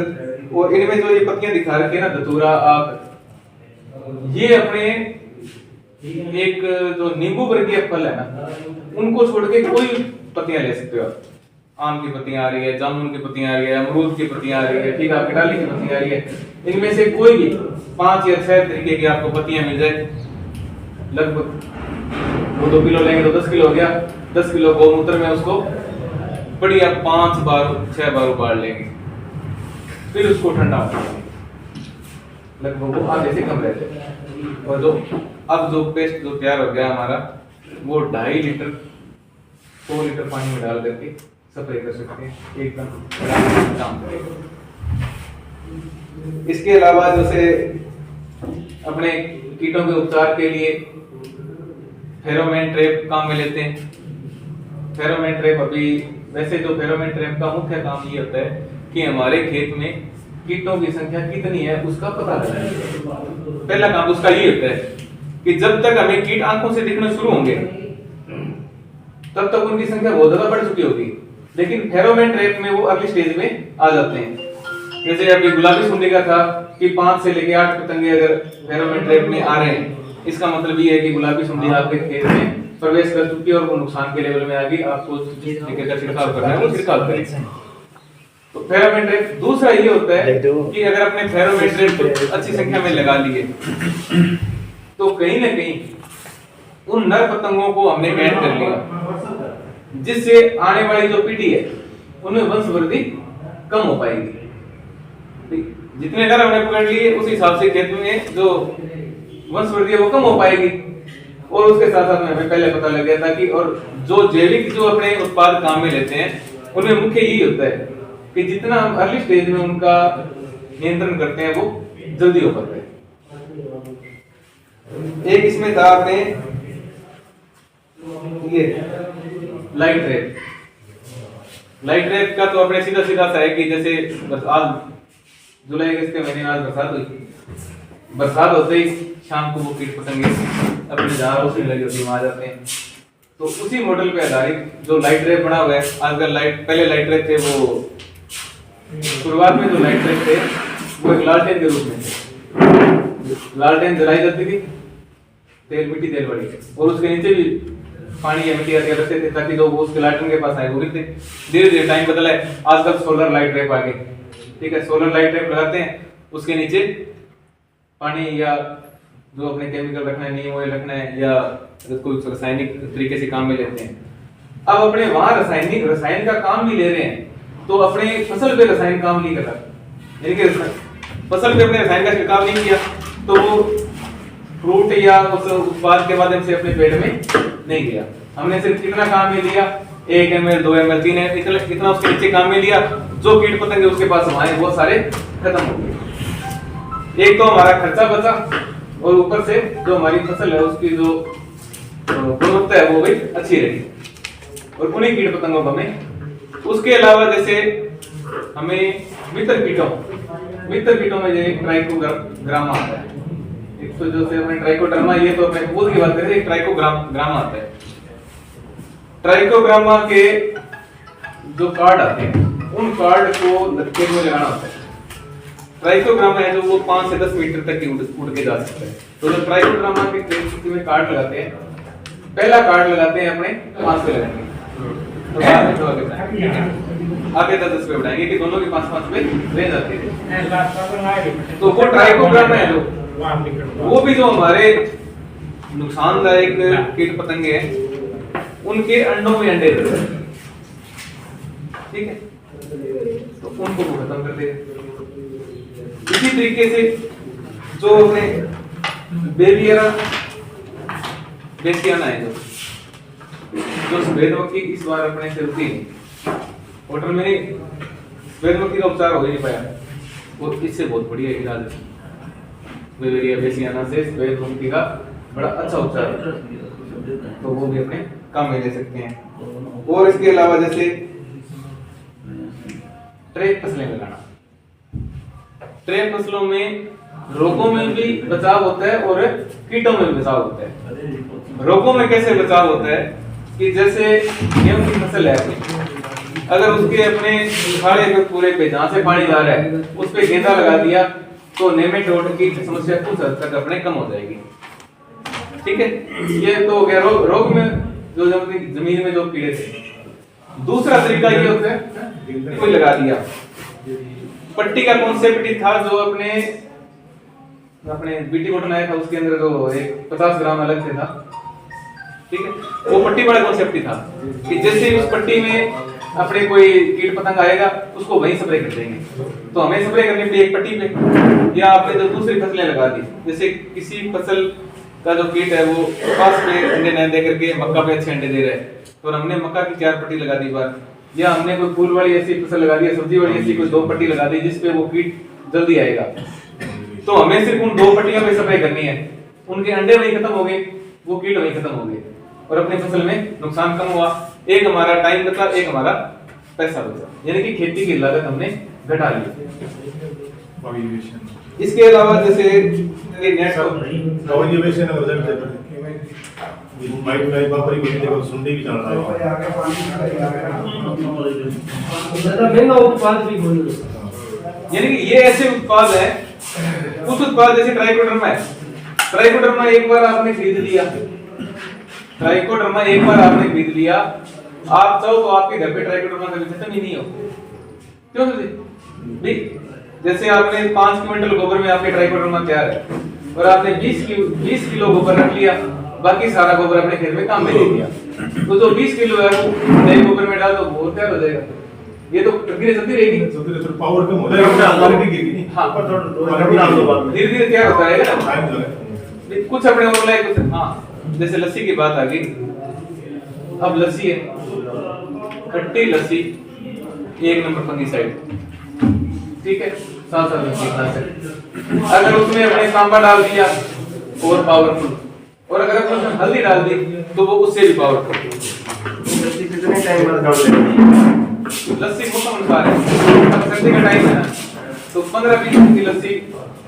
और इनमें जो ये पत्तियां दिखा रखी है ना, धतूरा, आक, ये अपने एक जो नींबू वर्गीय फल है ना, उनको छोड़ के कोई पत्तियां ले सकते हो आप। आम की पत्तियां आ रही है, जामुन की पत्तियां आ रही है, अमरूद की पत्तियां आ रही है, ठीक है, कटाली की पत्तियां आ रही है, इनमें से कोई भी 5 या 6 तरीके की आपको पत्तियां मिल जाए, लगभग वो 2 किलो लेंगे तो 10 किलो हो गया। 10 किलो गोमूत्र में उसको बढ़िया 5 बार 6 बार उबाल लेंगे, फिर उसको ठंडा होने देंगे, लगभग वो आधे से कम रहते हैं। और अब जो पेस्ट जो तैयार हो गया हमारा, वो 2.5 लीटर 100 लीटर पानी में डाल करके स्प्रे कर सकते हैं, एकदम काम करेगा। इसके अलावा जैसे अपने कीटों के उपचार के लिए फेरोमोन ट्रैप काम में लेते हैं। फेरोमोन ट्रैप अभी वैसे जो फेरोमोन ट्रैप का मुख्य काम ये होता है कि हमारे खेत में कीटों की संख्या कितनी है उसका पता लगाना। पहला काम उसका ये होता है कि जब तक हमें कीट आंखों से दिखना शुरू होंगे तब तक उनकी संख्या बहुत ज्यादा बढ़ चुकी होगी, लेकिन फेरोमोन ट्रैप में वो अगली स्टेज में आ जाते हैं। जैसे अभी गुलाबी सुंडी का था कि 5 से लेके 8 पतंगे अगर फेरोमोन ट्रैप में आ रहे हैं, इसका मतलब ये है कि गुलाबी सुंडी आपके खेत में प्रवेश कर चुकी है और वो नुकसान के लेवल में आ गई, आपको लेकर छिड़काव करना है वो छिड़काव करें। तो फेरोमोन ट्रैप दूसरा ये होता है कि अगर अपने फेरोमोन ट्रैप अच्छी संख्या में लगा लिए तो कहीं ना कहीं उन नर पतंगों को हमने कैद कर लिया, जिससे आने वाली जो पीढ़ी है उनमें वंशवृद्धि कम हो पाएगी। जितने नर हमने पकड़ लिए उस हिसाब से खेत में जो वंशवृद्धि है वो कम हो पाएगी। और उसके साथ साथ में हमें पहले पता लग गया था कि और जो जैविक जो अपने उत्पाद काम में लेते हैं उनमें मुख्य यही होता है कि जितना हम अर्ली स्टेज में उनका नियंत्रण करते हैं वो जल्दी हो पाता है। एक इसमें था आपने ये लाइट ट्रैप। लाइट ट्रैप का तो अपने सीधा सीधा सा है कि जैसे आज जुलाई अगस्त के महीने में आज बरसात हुई, बरसात होते ही शाम को वो कीट पतंगे अपने जहाँ रोशनी लगी होती है वहां जाते हैं। तो उसी मॉडल पे आधारित जो लाइट ट्रैप बना हुआ है आजकल, पहले लाइट ट्रैप थे वो शुरुआत में जो लाइट ट्रैप थे वो एक लालटेन के रूप में थे। लालटेन जलाई जाती थी मिट्टी तेल वाली, और उसके नीचे भी पानी या मिट्टी आके रखते थे ताकि जो वो उसके लालटेन के पास आए वो गिरते। धीरे धीरे टाइम बदला है, आजकल सोलर लाइट ट्रैप आ गए। ठीक है, सोलर लाइट ट्रैप लगाते हैं, उसके नीचे पानी या जो अपने केमिकल रखना है, नीम ऑयल रखना है, या कोई रासायनिक तरीके से काम में लेते हैं। अब अपने वहां रसायन का काम भी ले रहे हैं तो अपने फसल पे रसायन काम नहीं कर रहा, यानी कि फसल पे अपने रसायन का छिड़काव नहीं किया तो वो फ्रूट या उस उत्पाद के माध्यम से अपने पेट में नहीं गया। हमने सिर्फ कितना काम में लिया, 1 ml 2 ml 3 ml इतना उसके नीचे काम में लिया, जो कीट पतंगे उसके पास हमारे वो सारे खत्म हो गए। एक तो हमारा खर्चा बचा और ऊपर से जो हमारी फसल है उसकी जो गुणवत्ता है वो भी अच्छी रही, और उन्हीं कीट पतंगों को हमें उसके अलावा जैसे हमें मित्र कीटों में ये ट्राइकोग्रामा आता है। एक तो जो से अपने ट्राइकोडर्मा, ये तो अपने फूल की बात करें, एक ट्राइकोग्रामा आता है। ट्राइकोग्रामा के जो कार्ड आते हैं उन कार्ड को खेत में लगाना होता है। ट्राइकोग्रामा है जो वो 5 से 10 मीटर तक उड़ के जा सकता है। तो जो ट्राइकोग्रामा के खेत में कार्ड लगाते हैं, पहला कार्ड लगाते हैं अपने 5 पे लगाएंगे, तो आगे 10 पे उठाएंगे कि दोनों के 5-5 पे रेंज आती है। तो वो ट्राइकोग्रामा है जो वो भी जो हमारे नुकसानदायक कीट पतंगे हैं उनके अंडों में अंडे देते हैं। ठीक है, तो उनको वो खत्म कर देगा। इसी तरीके से जो अपने बेसियाना है जो सफेद मक्खी इस बार अपने से रुकी नहीं, होटल में सफेद मक्खी का उपचार हो ही नहीं पाया, वो इससे बहुत बढ़िया इलाज है। बेसियाना से सफेद मक्खी का बड़ा अच्छा उपचार है, तो वो भी अपने काम में ले सकते हैं। और इसके अलावा जैसे ट्रैप फसलें लगाना, ट्रैप फसलों में रोगों में भी बचाव होता है और कीटों में भी बचाव होता है। रोगों में कैसे बचाव होता है कि जैसे गेहूं की फसल है, अगर उसके अपने उखाड़े पे पूरे पे जहां से पानी जा रहा है उस पे गेंदा लगा दिया तो नेमेटोड की समस्या कुछ हद तक अपने कम हो जाएगी। ठीक है, ये तो हो गया रोग में जो जमीन में जो कीड़े थे। दूसरा तरीका ये होता है कोई लगा दिया। पट्टी का कॉन्सेप्ट ही था जो अपने बीटी कॉटन आया था उसके अंदर जो एक 50 ग्राम अलग से था। ठीक है, वो पट्टी बड़ा कॉन्सेप्ट ही था कि जैसे उस पट्टी में अपने कोई कीट पतंग आएगा उसको वहीं स्प्रे कर देंगे। तो हमें स्प्रे करने के लिए एक पट्टी पे या आपने जो दूसरी फसलें लगा दी, जैसे किसी फसल का जो कीट है वो कपास पे अंडे न दे करके मक्का पे अच्छे अंडे दे रहा है, तो हमने मक्का की 4 पट्टी लगा दी बार, या हमने कोई फूल वाली ऐसी फसल लगा दी, सब्जी वाली ऐसी कोई 2 पट्टी लगा दी जिसपे वो कीट जल्दी आएगा। तो हमें सिर्फ उन 2 पट्टियों पे स्प्रे करनी है, उनके अंडे वहीं खत्म हो गए, वो कीट वहीं खत्म हो गए और अपनी फसल में नुकसान कम हुआ। एक हमारा टाइम बचा, एक हमारा पैसा बचा, यानी कि खेती की लागत हमने घटा ली। Valuation. इसके अलावा जैसे नेट Valuation है रिजल्ट है। माइक में बापर ही बोलते हैं सुनने भी जाना है। ज्यादा महंगा उत्पाद भी बोल रहे हैं। यानी कि ये ऐसे उत्पाद है, कुछ उत्पाद जैसे ट्राइकोडर्मा है, ट्राइकोडर्मा एक बार आपने खरीद लिया, ट्राइकोडर्मा एक बार आपने खरीद लिया, आप चाहो तो आपके घर पे ट्राइकोडर्मा कभी खत्म ही नहीं हो। क्यों जी? जैसे आपने 5 क्विंटल गोबर में आपके ट्राइकोडर्मा तैयार है और आपने 20 किलो गोबर रख लिया, बाकी सारा गोबर अपने खेत में काम में ले लिया, तो जो 20 किलो है वो नए गोबर में डाल दो, वो तैयार हो जाएगा। ये तो धीरे चलती रहेगी, तो पावर कम हो जाएगा, क्वालिटी गिरेगी नहीं। हाँ, धीरे धीरे तैयार होता रहेगा ना। टाइम लगे। कुछ अपने और लाए कुछ, हाँ जैसे लस्सी की बात आ गई, अब लस्सी है, खट्टी लस्सी 1 नंबर फंगीसाइड, ठीक है, साथ साथ में कीटनाशक। अगर उसमें अपने सांबा डाल दिया और पावरफुल, और अगर अपने उसमें हल्दी डाल दी तो वो उससे भी पावरफुल। कितने टाइम बाद डाल देंगे? लस्सी मौसम अनुसार है, अब सर्दी का टाइम है ना, तो 15-20 दिन की लस्सी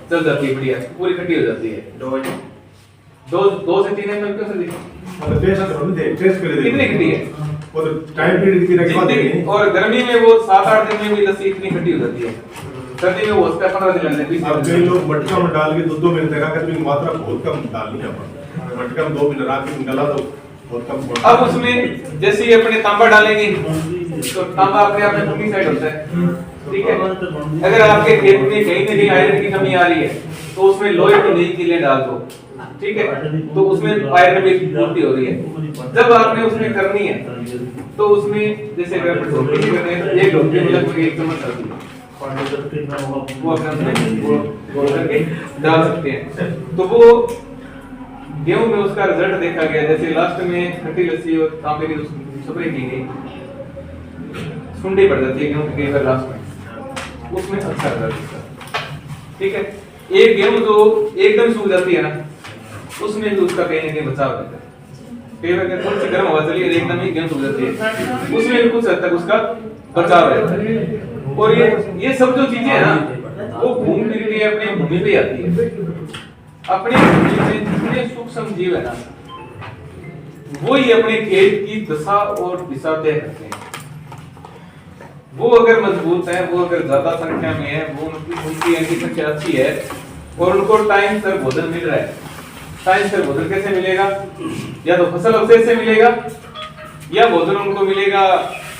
चल जाती है, बढ़िया पूरी खट्टी हो जाती है। 2 से 3 ml क्यों सर्दी? मतलब टेस्ट कर दे। कितनी खट्टी है? वो तो टाइम पीरियड की रखवा देंगे। और गर्मी में वो 7-8 दिन में भी लस्सी इतनी खट्टी हो जाती है, सर्दी में वो उसका 15 दिन लगते हैं, 20 अब दिन। कई लोग मटका में डाल के 2 मिनट तक आकर भी मात्रा बहुत कम डालनी है अपन। मटका में 2 मिनट रात में गला दो, बहुत कम। अब उसमें जैसे ही अपने तांबा डालेंगे तो तांबा अपने आप में फंगीसाइड होता है, ठीक है। अगर आपके खेत में कहीं ना कहीं आयरन की कमी आ रही है तो उसमें लोहे की नई कीलें डाल दो, ठीक है, तो उसमें आयरन की पूर्ति हो रही है। जब आपने उसमें करनी है तो उसमें जैसे अगर ढोकली कर रहे हैं तो 1 ढोकली में लगभग 1 चम्मच हल्दी वो अपने वो करके डाल सकते हैं। तो वो गेहूं में उसका रिजल्ट देखा गया, जैसे लास्ट में खट्टी लस्सी और तांबे की स्प्रे की गई, सुंडी पड़ जाती है गेहूं की कई बार लास्ट में, उसमें अच्छा रिजल्ट दिखा, ठीक है। एक गेहूं जो एकदम सूख जाती है ना, उसमें भी उसका कहीं ना कहीं बचाव रहता है। कई बार थोड़ी सी गर्म हवा चली है एकदम ही गेहूं सूख जाती है, उसमें भी कुछ हद तक उसका बचाव रहता है। और ये सब जो चीजें है ना, वो घूम फिर के अपने भूमि पे आती है। अपने भूमि में जितने सूक्ष्म जीव है ना, वो ही अपने खेत की दशा और दिशा तय करते हैं। वो अगर मजबूत है, वो अगर ज्यादा संख्या में है, वो उनकी अंकी संख्या अच्छी है और उनको टाइम से भोजन मिल रहा है। टाइम से भोजन कैसे मिलेगा? या तो फसल अवशेष से मिलेगा, या भोजन उनको मिलेगा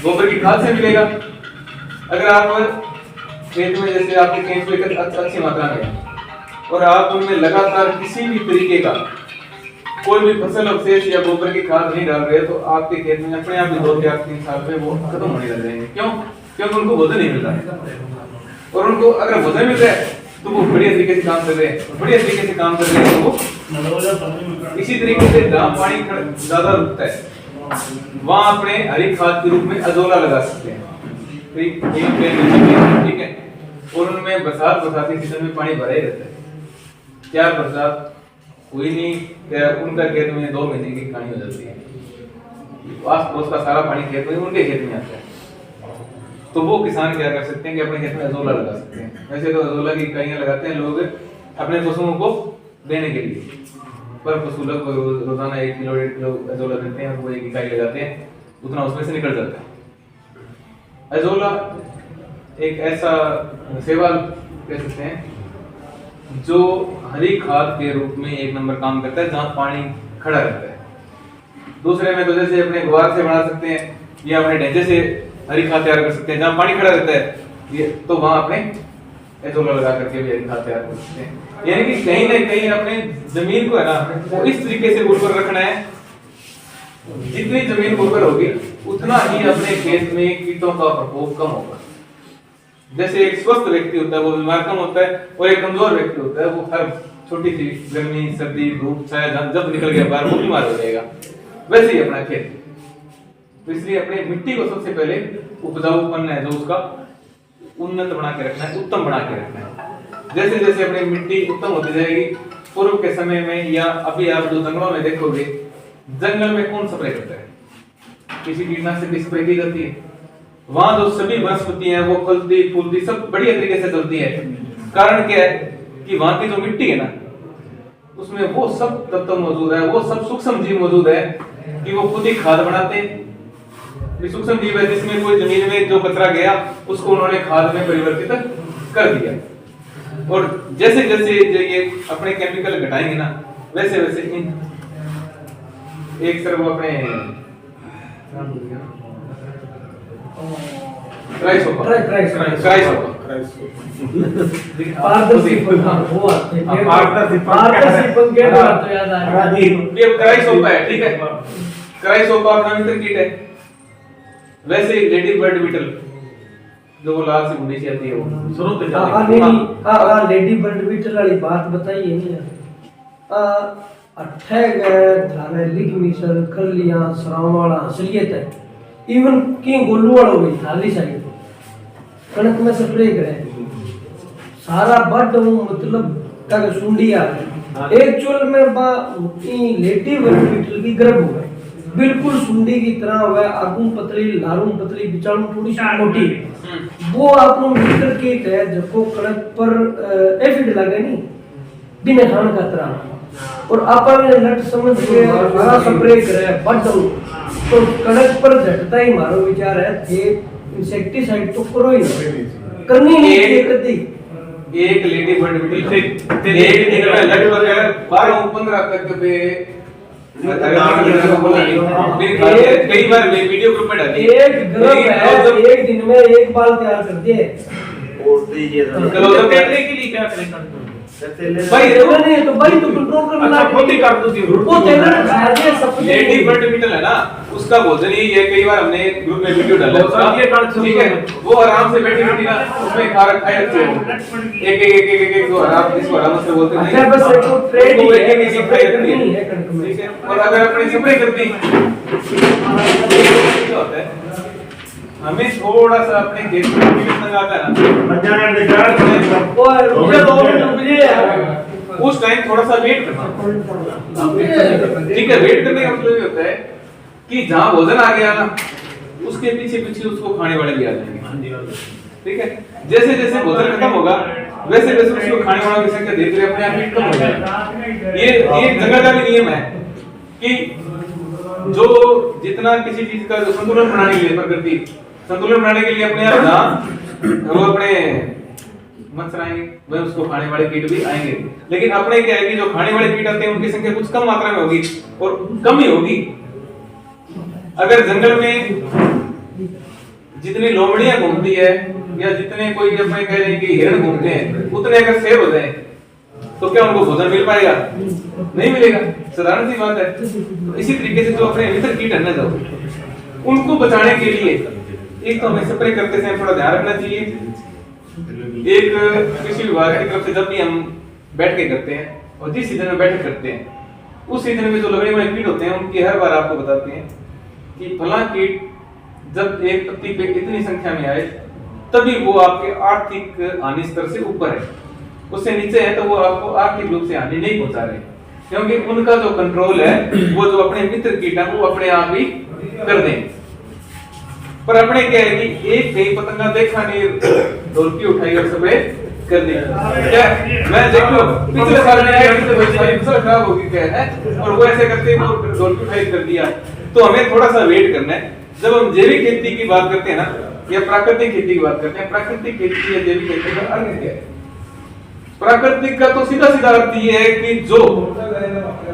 गोबर की खाद से मिलेगा। अगर आप खेत में जैसे आपके केंचुए अच्छी मात्रा में है और आप उनमें लगातार किसी भी तरीके का कोई भी फसल अवशेष या गोबर की खाद नहीं डाल रहे, तो आपके खेत में अपने आप ही 2-3 साल में वो खत्म होने लग जाएंगे। क्यों? क्योंकि उनको भोजन नहीं मिल रहा है। और उनको अगर भोजन मिल रहा है तो वो बढ़िया तरीके से काम कर रहे हैं, बढ़िया तरीके से काम कर रहे हैं। तो वो इसी तरीके से जहाँ पानी ज्यादा रुकता है वहां अपने हरी खाद के रूप में अजोला लगा सकते हैं, ठीक है। और उनमें बरसाती सीजन में पानी भरा ही रहता है। क्या बरसात हुई नहीं, क्या उनका खेत में 2 महीने की कहानी हो जाती है, आस पड़ोस का सारा पानी खेत में उनके खेत में आता है। तो वो किसान क्या कर सकते हैं कि अपने खेत में अजोला लगा सकते हैं। वैसे तो अजोला की इकाइयां लगाते हैं लोग अपने पशुओं को देने के लिए, पर पशु लोग रोजाना 1 किलो 1.5 किलो अजोला देते हैं, वो 1 इकाई लगाते हैं, उतना उसमें से निकल जाता है। अजोला एक ऐसा सेवा कह सकते हैं जो हरी खाद के रूप में 1 नंबर काम करता है, जहां पानी खड़ा रहता है। दूसरे में तो जैसे अपने गुआर से बना सकते हैं या अपने ढेंचे से हरी खाद तैयार कर सकते हैं, जहां पानी खड़ा रहता है, ये तो वहां अपने अजोला लगा करके भी हरी खाद तैयार कर सकते हैं। यानी कि कहीं ना कहीं अपने जमीन को है ना, वो इस तरीके से उर्वर रखना है, जितनी जमीन उर्वर होगी उतना ही अपने खेत में कीटों का प्रकोप कम होगा। जैसे एक स्वस्थ व्यक्ति होता है वो बीमार कम होता है, और एक कमजोर व्यक्ति होता है वो हर छोटी सी गर्मी सर्दी धूप छाया जब निकल गया बाहर वो बीमार हो जाएगा। वैसे ही अपना खेत, तो इसलिए अपने मिट्टी को सबसे पहले उपजाऊपन है जो उसका उन्नत बना के रखना है, उत्तम बना के रखना है। जैसे जैसे अपनी मिट्टी उत्तम होती जाएगी, पूर्व के समय में या अभी आप जो जंगलों में देखोगे, जंगल में कौन स्प्रे करता है? किसी कीटनाशक की स्प्रे की जाती है, वहां जो सभी वनस्पति हैं वो फलती फूलती सब बढ़िया तरीके से चलती है। कारण क्या है कि वहां की जो मिट्टी है ना उसमें वो सब तत्व मौजूद है, वो सब सूक्ष्म जीव मौजूद है कि वो खुद ही खाद बनाते हैं। ये सूक्ष्म जीव है जिसमें कोई जमीन में जो कचरा गया उसको उन्होंने खाद में परिवर्तित कर दिया। और जैसे जैसे ये अपने केमिकल घटाएंगे ना वैसे वैसे इन एक सर वो अपने क्राइसोपा पारदर्शी पंखा वो आते हैं पारदर्शी पंखे तो याद आ रहा है। ये क्राइसोपा है, ठीक है। क्राइसोपा अपना मित्र कीट है। वैसे लेडी बर्ड बीटल जो वो लाल सी मुंडी सी आती है वो शुरू से जाती है। हां लेडी बर्ड बीटल वाली बात बताइए नहीं अठे गए थाने लिख मिसल कर लिया सरावाला असलियत है इवन की गोलू वाला भी थाली साइड कणक में स्प्रे करे सारा बड मतलब का सुंडी आ एक्चुअल में बा लेडी बर्ड बीटल की गर्भ हो गए बिल्कुल सुंडी की तरह हुआ आगू पतली लारू पतली बिचारू थोड़ी सी मोटी वो आपनो मीटर कीट है जको कणक पर एसिड लगे नहीं बिना खान का तरह और आपन लट समझ के हरा स्प्रे करे बड तो कणक पर झटता ही मारो विचार है ये इंसेक्टिसाइड तो करो ही करनी नहीं है कदी एक लेडी बर्ड बीटल से एक दिन में लगभग 12-15 तक पे कई बार वीडियो ग्रुप में डाली एक गर्भ है एक दिन में एक बाल तैयार कर दिए और दीजिए चलो तो कहने के लिए क्या करें भाई नहीं तो भाई तो कंट्रोल कर ला खुद ही कर दो वो तेलर खा दे सब लेडी बर्ड बीटल है ना उसका भोजन ही ये कई बार हमने ग्रुप में वीडियो डाला है ठीक है वो आराम से बैठी बैठी ना उसमें खा रखा है एक तो आराम इसको आराम से बोलते हैं अच्छा बस एक ट्रेड तो एक एक स्प्रे करती है ठीक है और अगर अपने स्प्रे करती क्या होता है हमें थोड़ा सा अपने खेत में भी संग आता है ना और रुपये 2 मिनट रुपये उस टाइम थोड़ा सा वेट करना ठीक है। वेट करने का मतलब ये होता है कि जहां भोजन आ गया ना उसके पीछे पीछे उसको खाने वाले भी आ जाएंगे ठीक है। जैसे जैसे भोजन खत्म होगा वैसे वैसे उसको खाने वालों की संख्या धीरे धीरे अपने आप ही कम हो जाएगी। ये जंगल का भी नियम है कि जो जितना किसी चीज का जो संतुलन बनाने के लिए प्रकृति संतुलन बनाने के लिए अपने आप जहाँ वो अपने मच्छर आएंगे वह उसको खाने वाले कीट भी आएंगे। लेकिन अपने क्या है कि जो खाने वाले कीट आते हैं उनकी संख्या कुछ कम मात्रा में होगी और कम ही होगी। अगर जंगल में जितनी लोमड़ियां घूमती है या जितने कोई अपने कह रहे हैं कि हिरण घूमते हैं उतने अगर शेर हो जाए तो क्या उनको भोजन मिल पाएगा? नहीं मिलेगा, साधारण सी बात है। तो इसी तरीके से जो अपने मित्र कीट है ना जो उनको बचाने के लिए एक तो हमें स्प्रे करते समय थोड़ा ध्यान रखना चाहिए। एक कृषि विभाग की तरफ से जब भी हम बैठ के करते हैं और जिस सीजन में बैठक करते हैं उस सीजन में जो लगने वाले कीट होते हैं उनकी हर बार आपको बताते हैं कि फला कीट जब एक पत्ती पे इतनी संख्या में आए तभी वो आपके आर्थिक हानि स्तर से ऊपर है, उससे नीचे है तो वो आपको आर्थिक रूप से हानि नहीं पहुंचा रहे, क्योंकि उनका जो कंट्रोल है वो जो अपने मित्र कीट है वो अपने आप ही कर देंगे। पर अपने क्या है कि एक कई पतंगा देखा नहीं ढोलकी उठाई और स्प्रे कर दी क्या मैं देखो पिछले साल में आया कि भाई फसल खराब होगी क्या है और वो ऐसे करते वो ढोलकी उठाई कर दिया। तो हमें थोड़ा सा वेट करना है। जब हम जैविक खेती की बात करते हैं ना या प्राकृतिक खेती की बात करते हैं, प्राकृतिक खेती या जैविक खेती का अर्थ क्या है? प्राकृतिक का तो सीधा सीधा अर्थ ये है कि जो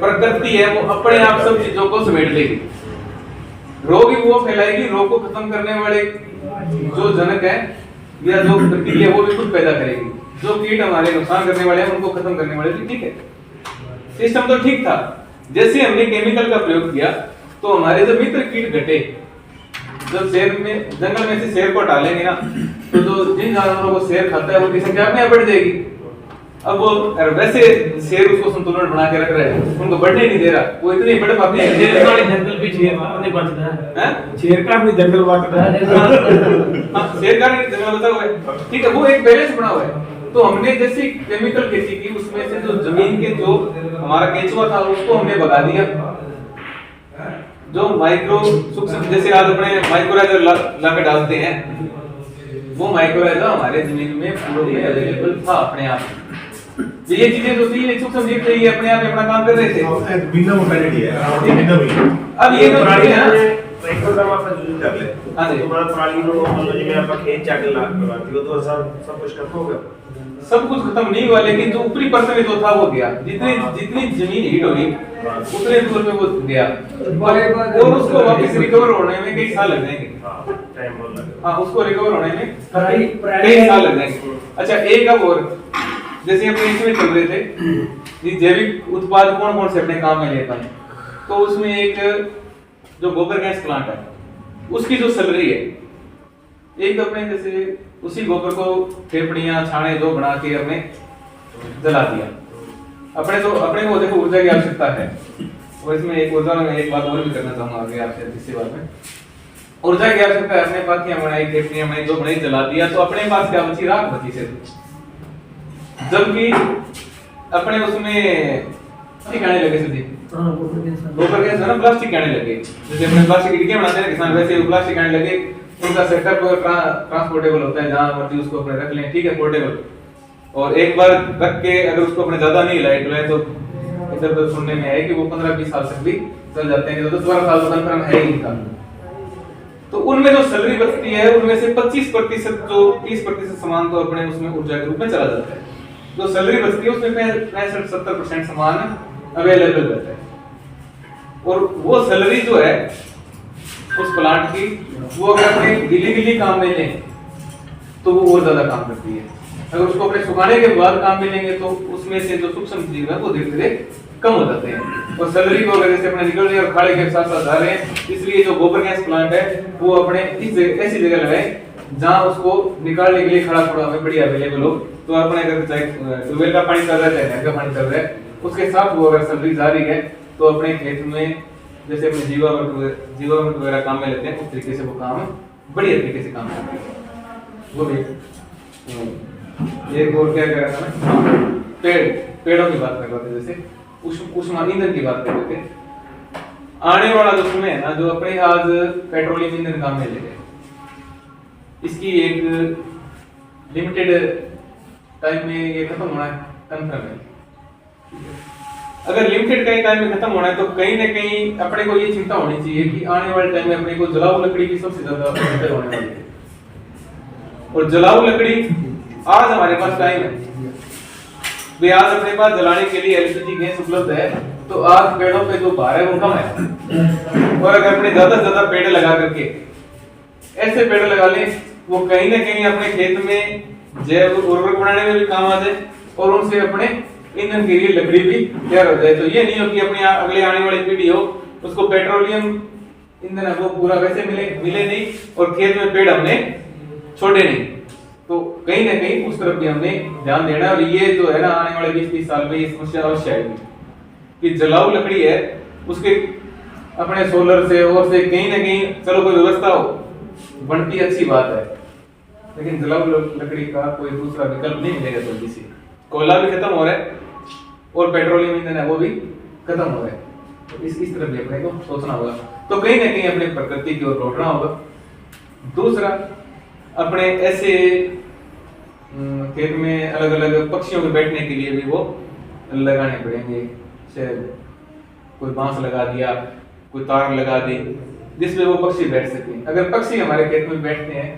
प्रकृति है वो अपने आप सब चीजों को समेट लेगी, रोग ही वो फैलाएगी, रोग को खत्म करने वाले जो जनक है या जो प्रक्रिया वो भी खुद पैदा करेगी, जो कीट हमारे नुकसान करने वाले हैं उनको खत्म करने वाले भी ठीक है। सिस्टम तो ठीक था। जैसे हमने केमिकल का प्रयोग किया तो हमारे जो मित्र कीट घटे, जब शेर में जंगल में से शेर को डालेंगे ना तो जो जिन जानवरों को शेर खाता है उनकी संख्या अपने आप बढ़ जाएगी। अब वो वैसे शेर उसको संतुलन बना के रख रहा है, उनको बढ़ने नहीं दे रहा, वो इतने बढ़ पाते हैं। शेर का जंगल भी शेर नहीं बचता है, शेर का भी जंगल बचता है। हां, शेर का भी जंगल बचा हुआ है, ठीक है, वो एक बैलेंस बना हुआ है। तो हमने जैसे केमिकल खेती की उसमें से जो जमीन के जो हमारा केंचुआ था उसको हमने भगा दिया, जो माइक्रो सूक्ष्म, जैसे आज अपने माइक्रोराइजर ला के डालते हैं, वो माइक्रोराइजर हमारे जमीन में पूरे में अवेलेबल था अपने आप। तो ये चीजें जो थी, ये सूक्ष्म जीव थे, ये अपने आप अपना काम कर रहे थे। बिना मोबाइलिटी है, बिना भी। अब ये जो ਪੁਰਾਣੀ है ना, ਪ੍ਰੋਗਰਾਮ ਆਪਾਂ ਯੂਜ਼ ਕਰ ਲਿਆ। हाँ जी, तुम्हारा पुरानी लोग मतलब जिਵੇਂ ਆਪਾਂ ਖੇਤ ਚੱਕ ਲਾ ਕਰਵਾਤੀ वो तो सब कुछ खत्म हो गया। सब कुछ खत्म नहीं हुआ, लेकिन जो ऊपरी परत जो था वो गया। जितनी जितनी जमीन हीट होगी उतने दूर में वो गया, और उसको वापस रिकवर होने में कई साल लग जाएंगे। हाँ टाइम बहुत लगा। हाँ, उसको रिकवर होने में पराली कई साल लग जाएंगे। अच्छा, एक अब और, जैसे अपने इसमें चल रहे थे कि जैविक उत्पाद कौन कौन से अपने काम में लेता है, तो उसमें एक जो गोबर गैस प्लांट है उसकी जो सैलरी है, एक तो अपने जैसे उसी गोबर को फेफड़ियां छाने जो बना के अपने जला दिया। अपने को देखो ऊर्जा की आवश्यकता है, और इसमें एक ऊर्जा में एक बात और भी करना चाहूंगा आगे आपसे इसी बात में। ऊर्जा की आवश्यकता है, अपने पास क्या बनाई, फेफड़ियां बनाई, जो बनाई जला दिया, तो अपने पास क्या बची, राख बची सिर्फ। जबकि अपने उसमें प्लास्टिक आने लगे सीधे, हाँ गोबर गोबर गैस है ना, प्लास्टिक आने लगे। जैसे अपने प्लास्टिक की टिकियां बनाते हैं किसान, वैसे वो प्लास्टिक आने लगे। उनका सेटअप ट्रांसपोर्टेबल होता है, जहां मर्जी उसको अपने रख लें, ठीक है, पोर्टेबल। और एक बार रख के अगर उसको अपने ज्यादा नहीं लाइट हुए तो इधर उधर सुनने में आया कि वो 15-20 साल तक भी चल जाते हैं, तो 10-12 साल तो कंफर्म है ही इनका। तो उनमें जो सैलरी बचती है उनमें से 25% जो 30% सामान तो अपने उसमें ऊर्जा के रूप में चला जाता है। जो सैलरी बचती है उसमें 65-70% सामान अवेलेबल रहता है। और वो सैलरी जो है उस प्लांट की, वो अगर अपने गिली काम में लें तो वो और ज्यादा काम करती है। अगर उसको अपने सुखाने के बाद काम में लेंगे तो उसमें से जो सूक्ष्म जीव है वो धीरे धीरे कम हो जाते हैं। और सैलरी को अगर जैसे अपने निकल रहे और खाड़े के साथ साथ आ रहे हैं, इसलिए जो गोबर गैस प्लांट है वो अपने ऐसी जगह लगाए जहां उसको निकालने के लिए खड़ा खुड़ा हमें बढ़िया अवेलेबल हो। तो अपने अगर चाहे ट्यूबवेल का पानी चल रहा है, चाहे नहर का पानी चल रहा है, उसके साथ वो अगर सैलरी जारी है तो अपने खेत में जैसे अपने जीवामृत वगैरह काम में लेते हैं, उस तरीके से वो काम बढ़िया तरीके से काम करते हैं। वो भी एक और क्या कह रहा था मैं, पेड़ों की बात कर रहा था, जैसे ऊष्मा ईंधन की बात कर रहे थे। आने वाला जो समय है ना, जो अपने आज पेट्रोलियम ईंधन काम में ले गए, इसकी एक लिमिटेड टाइम में ये खत्म होना है, कंफर्म है। अगर लिमिटेड टाइम में खत्म होना है तो कहीं ना कहीं अपने को ये चिंता होनी चाहिए कि आने वाले टाइम में अपने को जलाऊ लकड़ी की सबसे ज्यादा दिक्कत होने वाली है। और जलाऊ लकड़ी आज हमारे पास टाइम है, वे आज अपने पास जलाने के लिए एलपीजी गैस उपलब्ध है, तो आज पेड़ों पे जो भार है वो कम है। और अगर अपने ज्यादा से ज्यादा पेड़ लगा करके ऐसे पेड़ लगा लें वो कहीं ना कहीं अपने खेत में जैव उर्वरक बनाने में भी काम आ जाए और उनसे अपने ईंधन के लिए लकड़ी भी तैयार हो जाए। तो ये नहीं हो कि अपने अगले आने वाली पीढ़ी हो उसको पेट्रोलियम ईंधन है वो पूरा वैसे मिले नहीं और खेत में पेड़ हमने छोड़े नहीं। तो कहीं ना कहीं उस तरफ भी हमने ध्यान देना है। और ये जो है ना, आने वाले 20-30 साल में ये समस्या अवश्य आएगी कि जलाऊ लकड़ी है उसके अपने सोलर से और से कहीं ना कहीं चलो कोई व्यवस्था हो बनती अच्छी बात है, लेकिन जलाऊ लकड़ी का कोई दूसरा विकल्प नहीं मिलेगा जल्दी से। कोयला भी खत्म हो रहा है और पेट्रोलियम ईंधन है वो भी खत्म हो रहा है। तो इस तरफ भी अपने को सोचना होगा। तो कहीं ना कहीं अपने प्रकृति की ओर लौटना होगा। दूसरा, अपने ऐसे खेत में अलग अलग पक्षियों के बैठने के लिए भी वो लगाने पड़ेंगे। कोई बांस लगा दिया, कोई तार लगा दी जिसमें वो पक्षी बैठ सके। अगर पक्षी हमारे खेत में बैठते हैं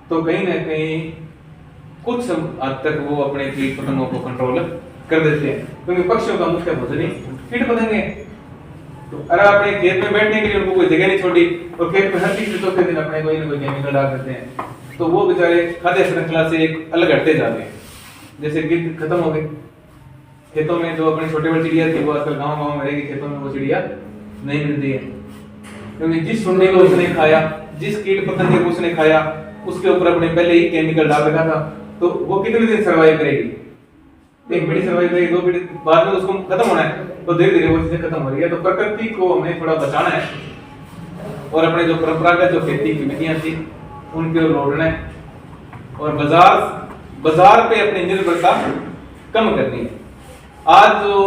तो कहीं ना कहीं कुछ हद तक वो अपने कीट पतंगों को कंट्रोल कर देते हैं, क्योंकि पक्षियों का मुख्य भोजन ही कीट पतंगे। तो अगर अपने खेत में बैठने के लिए उनको कोई जगह नहीं छोड़ी और खेत में हर तीसरे चौथे दिन अपने कोई ना कोई केमिकल डाल देते हैं, तो वो बेचारे खाद्य श्रृंखला से एक अलग हटते जाते हैं। जैसे गिद्ध खत्म हो गए खेतों में, जो अपनी छोटे बड़ी चिड़िया थी वो आजकल गाँव में रहेगी, खेतों में वो चिड़िया नहीं मिलती है, क्योंकि जिस सुंडी को उसने खाया, जिस कीट पतंगे को उसने खाया, उसके ऊपर अपने पहले ही केमिकल डाल रखा था, तो वो कितने दिन सर्वाइव करेगी? एक पीढ़ी सर्वाइव करेगी, 2 पीढ़ी बाद में उसको खत्म होना है। तो धीरे धीरे वो चीजें खत्म हो रही है। तो प्रकृति को हमें थोड़ा बचाना है और अपने जो परंपरागत जो खेती की विधियां थी उनके ओर लौटना है और बाजार पे अपनी निर्भरता कम करनी है। आज जो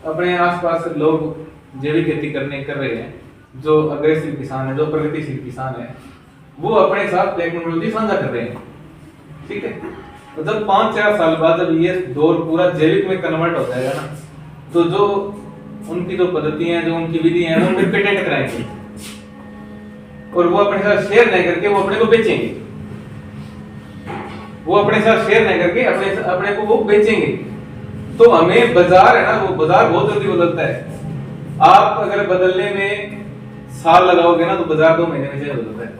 अपने आसपास लोग जैविक खेती कर रहे हैं जो अग्रेसिव किसान है, जो प्रगतिशील किसान है, वो अपने साथ टेक्नोलॉजी साझा कर रहे हैं, ठीक है। तो जब 5-4 साल बाद जब ये दौर पूरा जैविक में कन्वर्ट हो जाएगा ना, तो जो उनकी जो पद्धतियां हैं, जो उनकी विधि हैं, वो फिर पेटेंट कराएंगे और वो अपने साथ शेयर नहीं करके वो अपने को बेचेंगे, वो अपने साथ शेयर नहीं करके अपने को वो बेचेंगे। तो हमें बाजार है ना, वो बाजार बहुत जल्दी बदलता है। आप अगर बदलने में साल लगाओगे ना, तो बाजार 2 महीने में चेंज हो जाता है,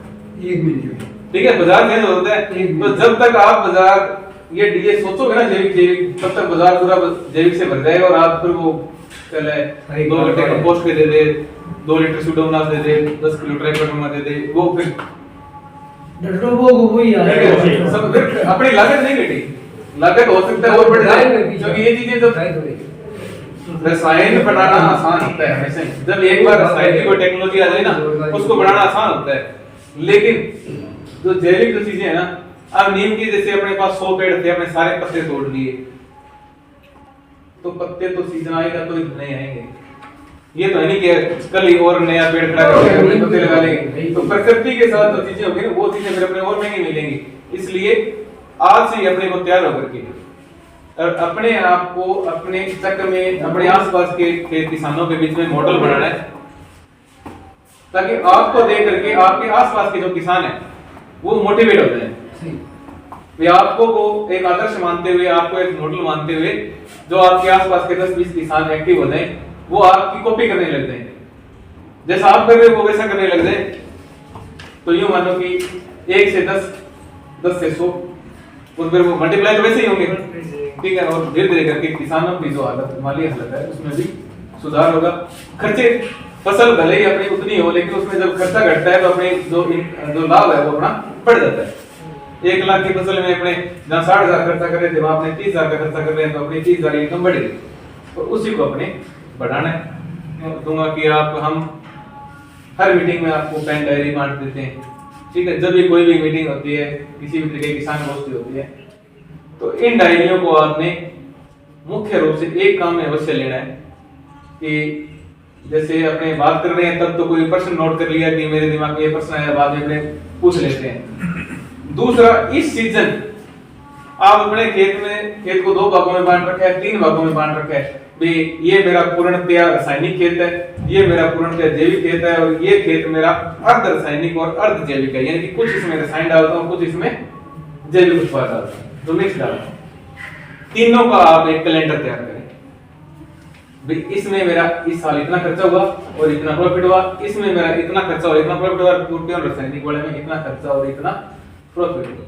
1 महीने, ठीक है, बाजार चेंज हो जाता है। तो जब तक आप बाजार ये सोचोगे ना जैविक, तब तक बाजार पूरा जैविक से भर जाएगा और आप फिर वो पहले 2 घंटे कंपोस्ट के दे दे, 2 लीटर सुडोमोनास दे दे, 10 किलो ट्राइकोडर्मा दे दे, वो फिर डटोबो को वही आ रहा है। सब फिर अपनी लागत नहीं घटी, लागत हो सकता है और बढ़ जाए, क्योंकि ये चीजें जब रसायन बनाना आसान होता है हमेशा, जब एक बार रसायन की कोई टेक्नोलॉजी आ जाए ना, उसको बनाना आसान होता है। लेकिन जो जैविक जो चीजें है ना, अब नीम की जैसे अपने पास 100 पेड़ थे, अपने सारे पत्ते तोड़ लिए, तो पत्ते तो सीजन आएगा तो नहीं आएंगे, ये तो है नहीं कि कल ही और नया पेड़ खड़ा करके अपने पत्ते लगा लेंगे। तो प्रकृति के साथ जो चीजें होंगी ना, वो चीजें फिर अपने और महंगी मिलेंगी। इसलिए आज से ही अपने को तैयार होकर के और अपने आप को अपने चक्र में, अपने आसपास के किसानों के बीच में मॉडल बनाना है, ताकि आपको देख करके आपके आसपास के जो किसान हैं वो मोटिवेट हो जाए, वे आपको वो एक आदर्श मानते हुए, आपको एक मॉडल मानते हुए, जो आपके आसपास के 10-20 किसान एक्टिव हो जाए, वो आपकी कॉपी करने लग जाए, जैसा आप कर रहे हो वो वैसा करने लग जाए। तो यूं मानो कि 1 से 10, 10 से 100, और फिर वो मल्टीप्लाई तो वैसे ही होंगे, ठीक है। और धीरे धीरे करके किसानों की जो हालत, माली हालत है, उसमें भी सुधार होगा। खर्चे, फसल भले ही अपनी उतनी हो, लेकिन उसमें जब खर्चा घटता है तो अपने जो लाभ है वो अपना बढ़ जाता है। 1 लाख की फसल में अपने जहाँ 60,000 खर्चा कर रहे थे, वहां अपने 30,000 का खर्चा कर रहे हैं, तो अपनी 30,000 इनकम बढ़ेगी, और उसी को अपने बढ़ाना है। दूंगा कि हम हर मीटिंग में आपको पेन डायरी बांट देते हैं, ठीक है। जब भी कोई भी मीटिंग होती है, किसी भी तरीके की किसान गोष्ठी होती है, तो इन डायरियों को आपने मुख्य रूप से एक काम में अवश्य लेना है कि जैसे अपने बात कर रहे हैं तब तो कोई प्रश्न नोट कर लिया कि मेरे दिमाग में ये प्रश्न आया, बाद में अपने पूछ लेते हैं। दूसरा, इस सीजन आप अपने खेत को 2 भागों में बांट रखा है, 3 भागों में बांट रखा है, भाई ये मेरा पूर्णतया रासायनिक खेत है, ये मेरा पूर्णतया जैविक खेत है, और ये खेत मेरा अर्ध रासायनिक और अर्ध जैविक है, यानी कि कुछ इसमें रसायन डालता हूँ, कुछ इसमें जैविक उत्पाद डालता हूँ, तो मिक्स डालता हूँ। तीनों का आप एक कैलेंडर तैयार करें, भाई इसमें मेरा इस साल इतना खर्चा हुआ और इतना प्रॉफिट हुआ, इसमें मेरा इतना खर्चा और इतना प्रॉफिट हुआ, रासायनिक वाले में इतना खर्चा और इतना प्रॉफिट हुआ।